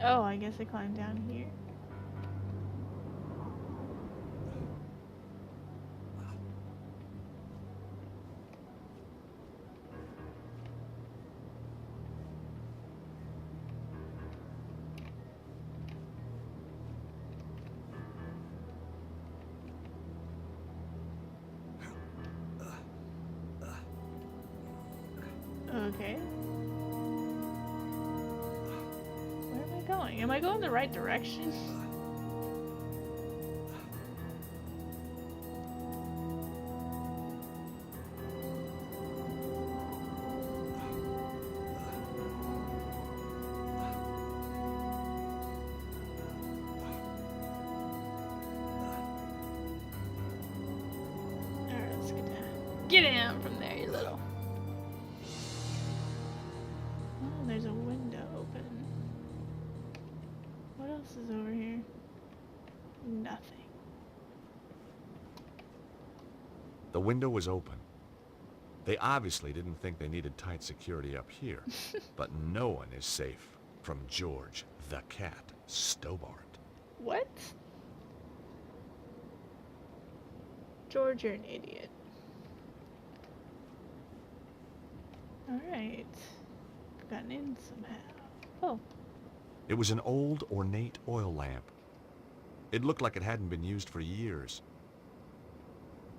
Oh, I guess I climbed down here. Okay. Where am I going? Am I going the right direction? Alright, let's get down. Get down from there, you little. Oh, there's a window open. What else is over here? Nothing. The window was open. They obviously didn't think they needed tight security up here. But no one is safe from George the Cat Stobart. What? George, you're an idiot. Alright. Gotten in somehow. Oh. It was an old, ornate oil lamp. It looked like it hadn't been used for years.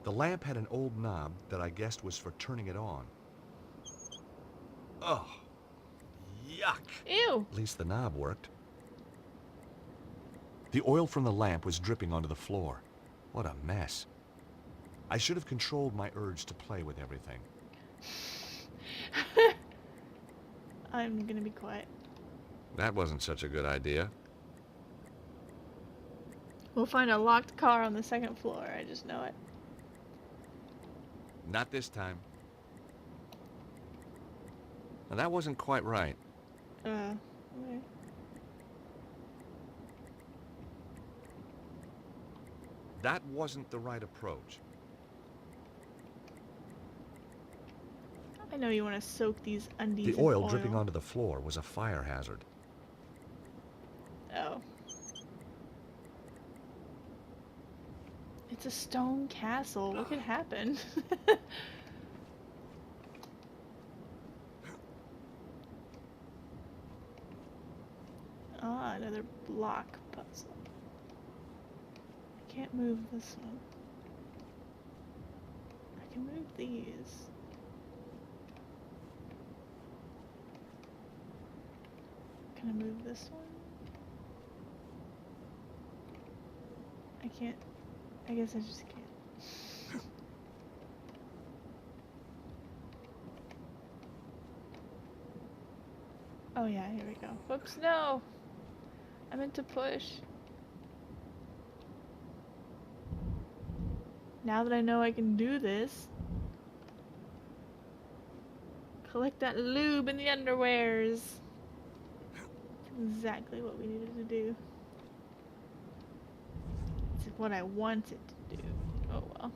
The lamp had an old knob that I guessed was for turning it on. Oh, yuck. Ew. At least the knob worked. The oil from the lamp was dripping onto the floor. What a mess. I should have controlled my urge to play with everything. I'm gonna be quiet. That wasn't such a good idea. We'll find a locked car on the second floor, I just know it. Not this time. Now that wasn't quite right. Okay. That wasn't the right approach. I know you want to soak these undies The in oil dripping onto the floor was a fire hazard. Oh. It's a stone castle. What could happen? Ah, another block puzzle. I can't move this one. I can move these. Can I move this one? I can't. I guess I just can't. Oh yeah, here we go. Whoops, no! I meant to push. Now that I know I can do this. Collect that lube in the underwears. Exactly what we needed to do. It's what I wanted to do. Oh well.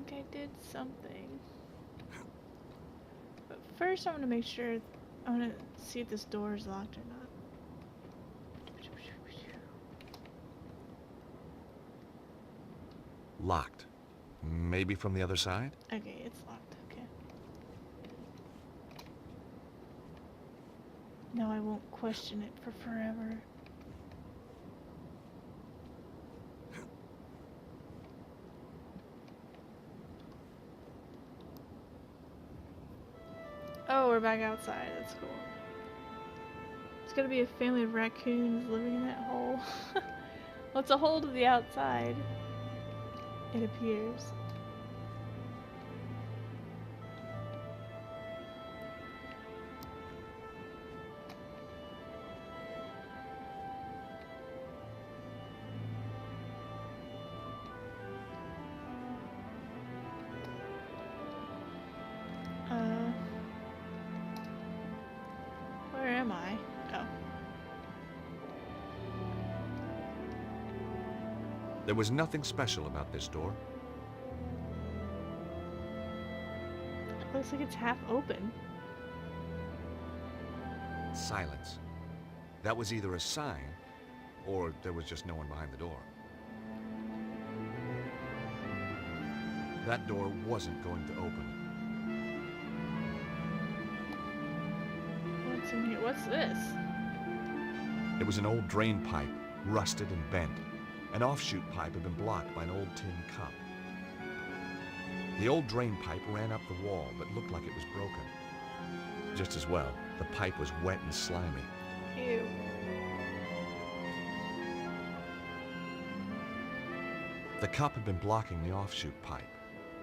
I did something. But first I'm gonna make sure, I'm gonna see if this door is locked or not. Locked. Maybe from the other side? Okay, it's locked. Okay. No, I won't question it for forever. Oh, we're back outside. That's cool. It's gonna be a family of raccoons living in that hole. Well, it's a hole to the outside, it appears. Where am I? Oh. There was nothing special about this door. It looks like it's half open. Silence. That was either a sign, or there was just no one behind the door. That door wasn't going to open. What's in here? What's this? It was an old drain pipe, rusted and bent. An offshoot pipe had been blocked by an old tin cup. The old drain pipe ran up the wall, but looked like it was broken. Just as well, the pipe was wet and slimy. Ew. The cup had been blocking the offshoot pipe.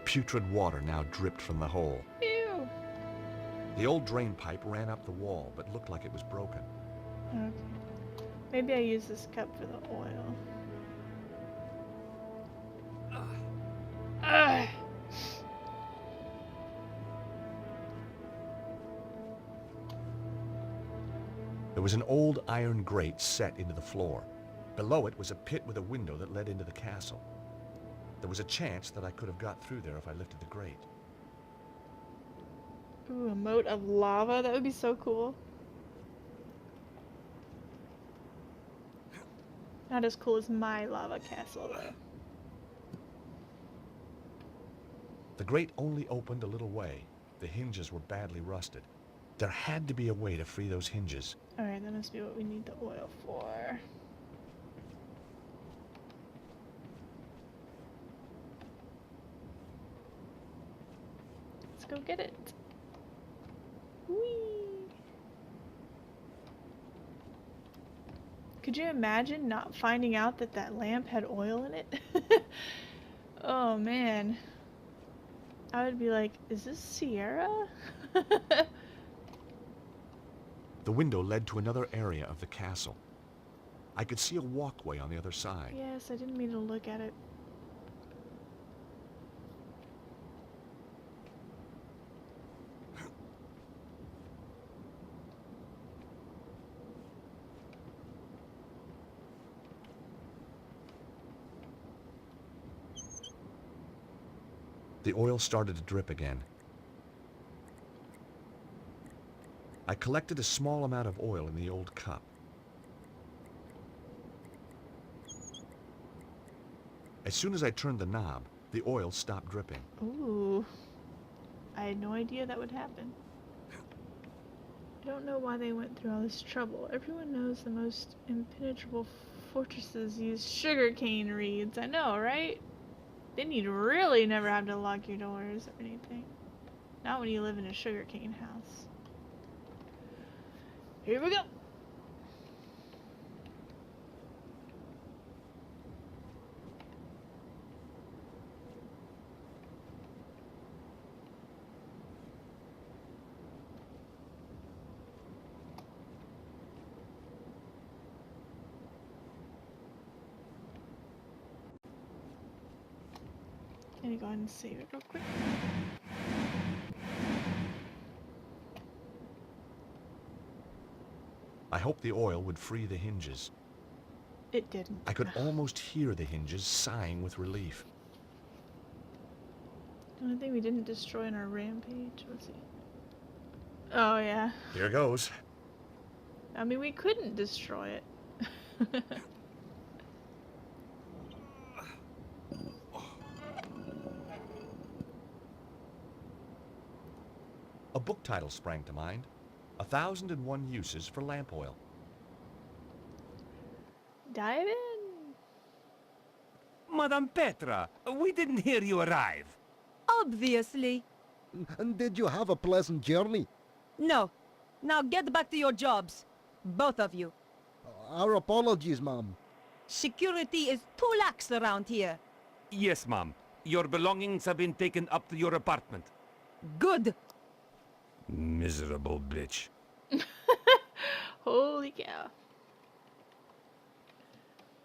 Putrid water now dripped from the hole. Ew. The old drain pipe ran up the wall, but looked like it was broken. Okay. Maybe I use this cup for the oil. Ugh. There was an old iron grate set into the floor. Below it was a pit with a window that led into the castle. There was a chance that I could have got through there if I lifted the grate. Ooh, a moat of lava? That would be so cool. Not as cool as my lava castle, though. The grate only opened a little way. The hinges were badly rusted. There had to be a way to free those hinges. Alright, that must be what we need the oil for. Let's go get it. Whee! Could you imagine not finding out that that lamp had oil in it? Oh man. I would be like, is this Sierra? The window led to another area of the castle. I could see a walkway on the other side. Yes, I didn't mean to look at it. The oil started to drip again. I collected a small amount of oil in the old cup. As soon as I turned the knob, the oil stopped dripping. Ooh. I had no idea that would happen. I don't know why they went through all this trouble. Everyone knows the most impenetrable fortresses use sugarcane reeds. I know, right? Then you'd really never have to lock your doors or anything. Not when you live in a sugarcane house. Here we go! I'm gonna go ahead and save it real quick. I hoped the oil would free the hinges. It didn't. I could almost hear the hinges sighing with relief. The only thing we didn't destroy in our rampage was it? Oh yeah. Here goes. I mean, we couldn't destroy it. book title sprang to mind. 1,001 Uses for Lamp Oil. Dive in. Madame Petra, we didn't hear you arrive. Obviously. And did you have a pleasant journey? No. Now get back to your jobs. Both of you. Our apologies, Mum. Security is too lax around here. Yes, ma'am. Your belongings have been taken up to your apartment. Good. Miserable bitch. Holy cow.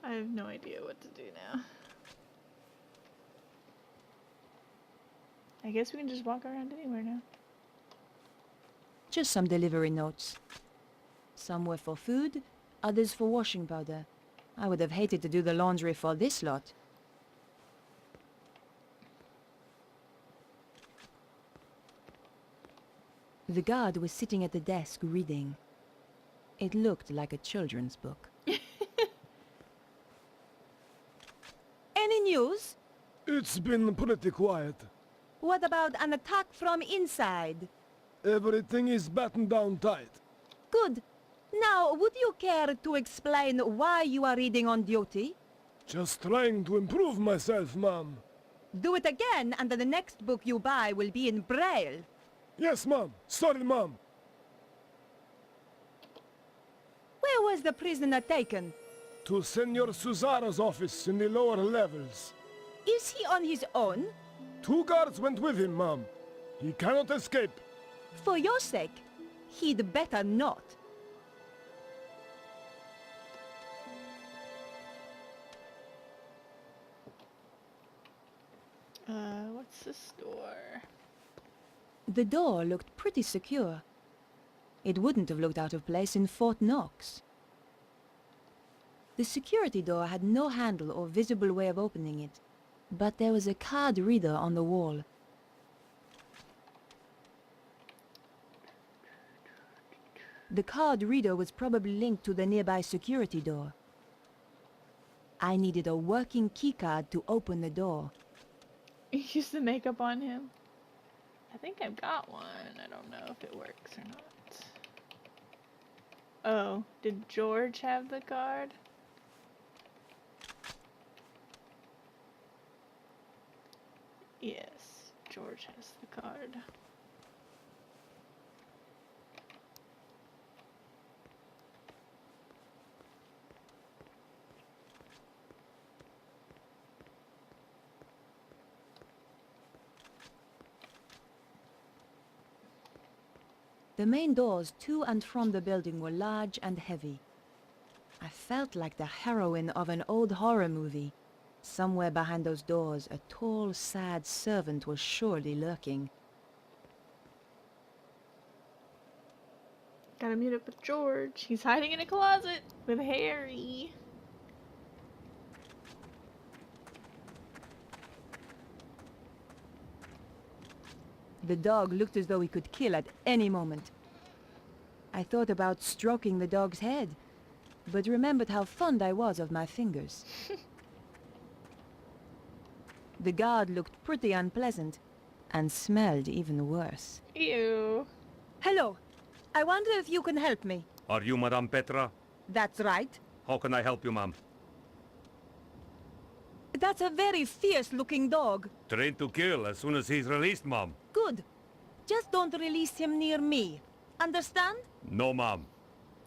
I have no idea what to do now. I guess we can just walk around anywhere now. Just some delivery notes. Some were for food, others for washing powder. I would have hated to do the laundry for this lot. The guard was sitting at the desk reading. It looked like a children's book. Any news? It's been pretty quiet. What about an attack from inside? Everything is battened down tight. Good. Now, would you care to explain why you are reading on duty? Just trying to improve myself, Mom. Do it again, and the next book you buy will be in Braille. Yes, Mom. Sorry, Mom. Where was the prisoner taken? To Senor Suzara's office in the lower levels. Is he on his own? 2 guards went with him, Mom. He cannot escape. For your sake, he'd better not. What's this door? The door looked pretty secure. It wouldn't have looked out of place in Fort Knox. The security door had no handle or visible way of opening it, but there was a card reader on the wall. The card reader was probably linked to the nearby security door. I needed a working keycard to open the door. Use the makeup on him. I think I've got one. I don't know if it works or not. Oh, did George have the card? Yes, George has the card. The main doors to and from the building were large and heavy. I felt like the heroine of an old horror movie. Somewhere behind those doors, a tall, sad servant was surely lurking. Gotta meet up with George. He's hiding in a closet with Harry. The dog looked as though he could kill at any moment. I thought about stroking the dog's head, but remembered how fond I was of my fingers. The guard looked pretty unpleasant, and smelled even worse. Ew. Hello. I wonder if you can help me. Are you Madame Petra? That's right. How can I help you, ma'am? That's a very fierce-looking dog. Trained to kill as soon as he's released, ma'am. Good. Just don't release him near me. Understand? No, ma'am.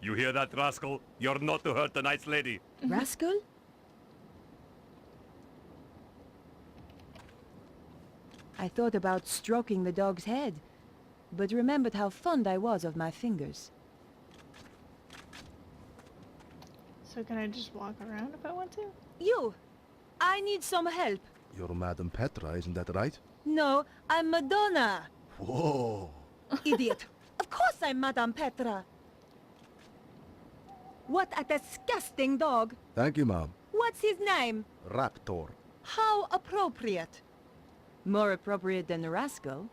You hear that, rascal? You're not to hurt the nice lady. Rascal? I thought about stroking the dog's head, but remembered how fond I was of my fingers. So can I just walk around if I want to? You. I need some help. You're Madame Petra, isn't that right? No, I'm Madonna. Whoa! Idiot. Of course I'm Madame Petra. What a disgusting dog. Thank you, Mom. What's his name? Raptor. How appropriate. More appropriate than Rascal.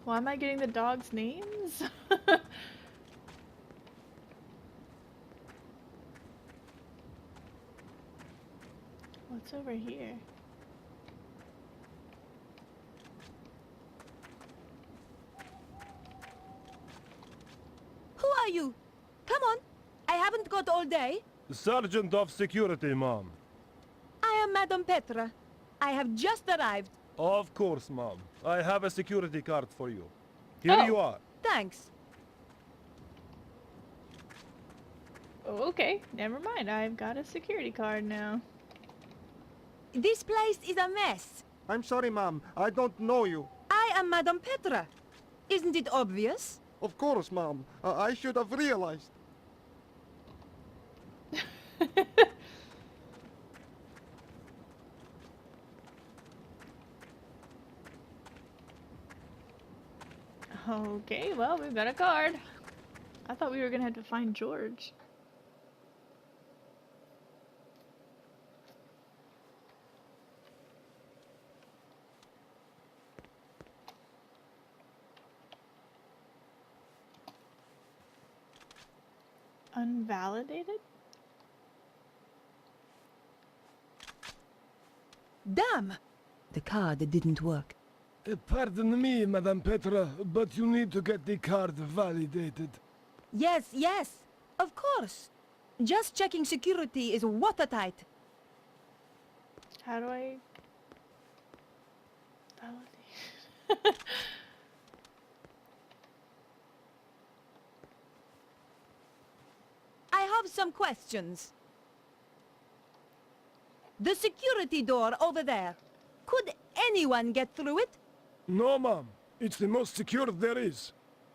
Why am I getting the dogs' names? What's over here? are you? Come on. I haven't got all day. Sergeant of Security, Mom. I am Madame Petra. I have just arrived. Of course, Mom. I have a security card for you. Here Oh. you are. Thanks. Oh, okay, never mind. I've got a security card now. This place is a mess. I'm sorry, Mom. I don't know you. I am Madame Petra. Isn't it obvious? Of course, Mom. I should have realized. Okay, well, we've got a card. I thought we were gonna have to find George. Unvalidated? Damn! The card didn't work. Pardon me, Madame Petra, but you need to get the card validated. Yes, yes. Of course. Just checking security is watertight. How do I validate? I have some questions. The security door over there. Could anyone get through it? No, Mom. It's the most secure there is.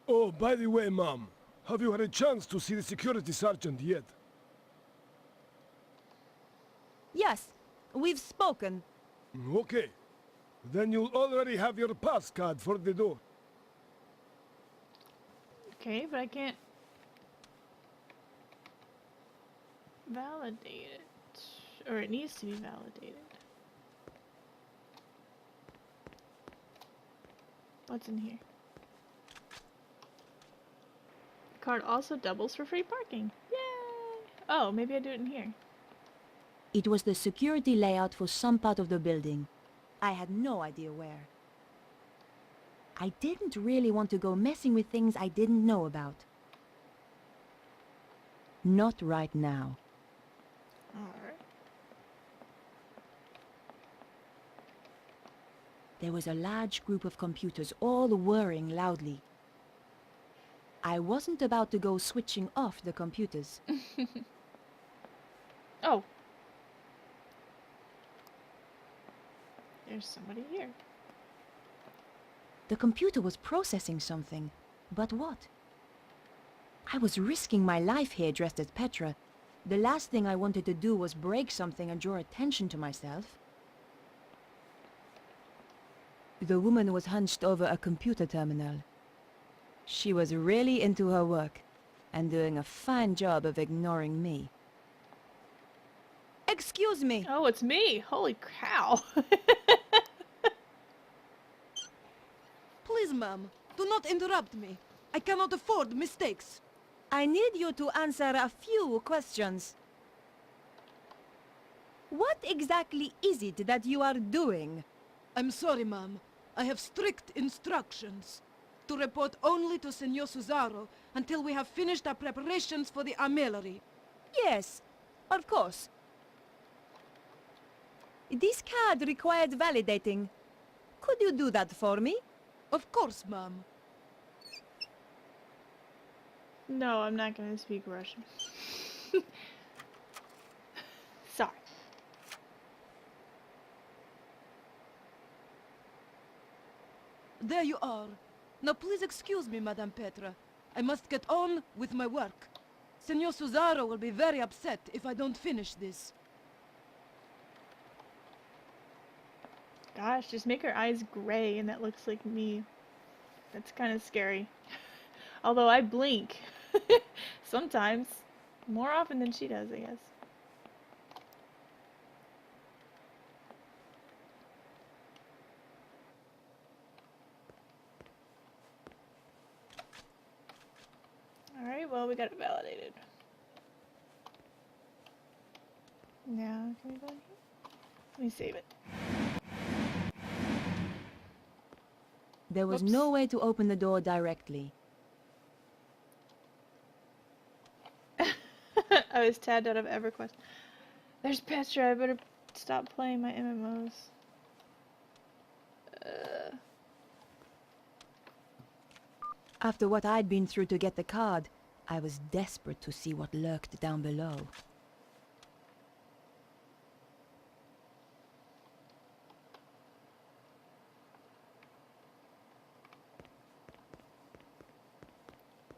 Oh, by the way, Mom, have you had a chance to see the security sergeant yet? Yes, we've spoken. Okay. Then you'll already have your pass card for the door. Okay, but I can't validate it. Or it needs to be validated. What's in here? The card also doubles for free parking. Yay! Oh, maybe I do it in here. It was the security layout for some part of the building. I had no idea where. I didn't really want to go messing with things I didn't know about. Not right now. Alright. There was a large group of computers all whirring loudly. I wasn't about to go switching off the computers. Oh. There's somebody here. The computer was processing something, but what? I was risking my life here dressed as Petra. The last thing I wanted to do was break something and draw attention to myself. The woman was hunched over a computer terminal. She was really into her work, and doing a fine job of ignoring me. Excuse me! Oh, it's me! Holy cow! Please, ma'am, do not interrupt me. I cannot afford mistakes. I need you to answer a few questions. What exactly is it that you are doing? I'm sorry, ma'am. I have strict instructions to report only to Senor Suzaro until we have finished our preparations for the armillery. Yes, of course. This card required validating. Could you do that for me? Of course, ma'am. No, I'm not gonna speak Russian. Sorry. There you are. Now please excuse me, Madame Petra. I must get on with my work. Senor Suzaro will be very upset if I don't finish this. Gosh, just make her eyes gray and that looks like me. That's kind of scary. Although I blink. Sometimes. More often than she does, I guess. Alright, well, we got it validated. Now, can we go in here? Let me save it. There was Whoops. no way to open the door directly. I was tabbed out of EverQuest. There's Petra. I better stop playing my MMOs. After what I'd been through to get the card, I was desperate to see what lurked down below.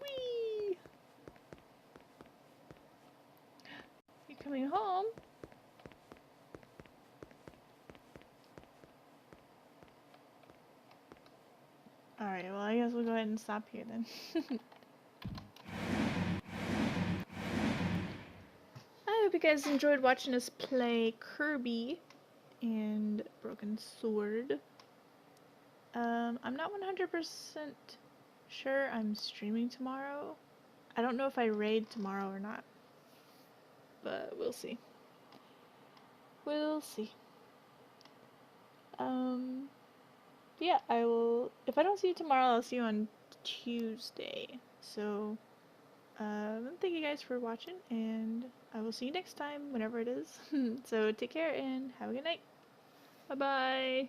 Whee! You coming home? Alright, well I guess we'll go ahead and stop here then. I hope you guys enjoyed watching us play Kirby and Broken Sword. I'm not 100% sure I'm streaming tomorrow. I don't know if I raid tomorrow or not, but we'll see. We'll see. Yeah, I will. If I don't see you tomorrow, I'll see you on Tuesday. So, thank you guys for watching, and I will see you next time, whenever it is. So, take care and have a good night. Bye bye.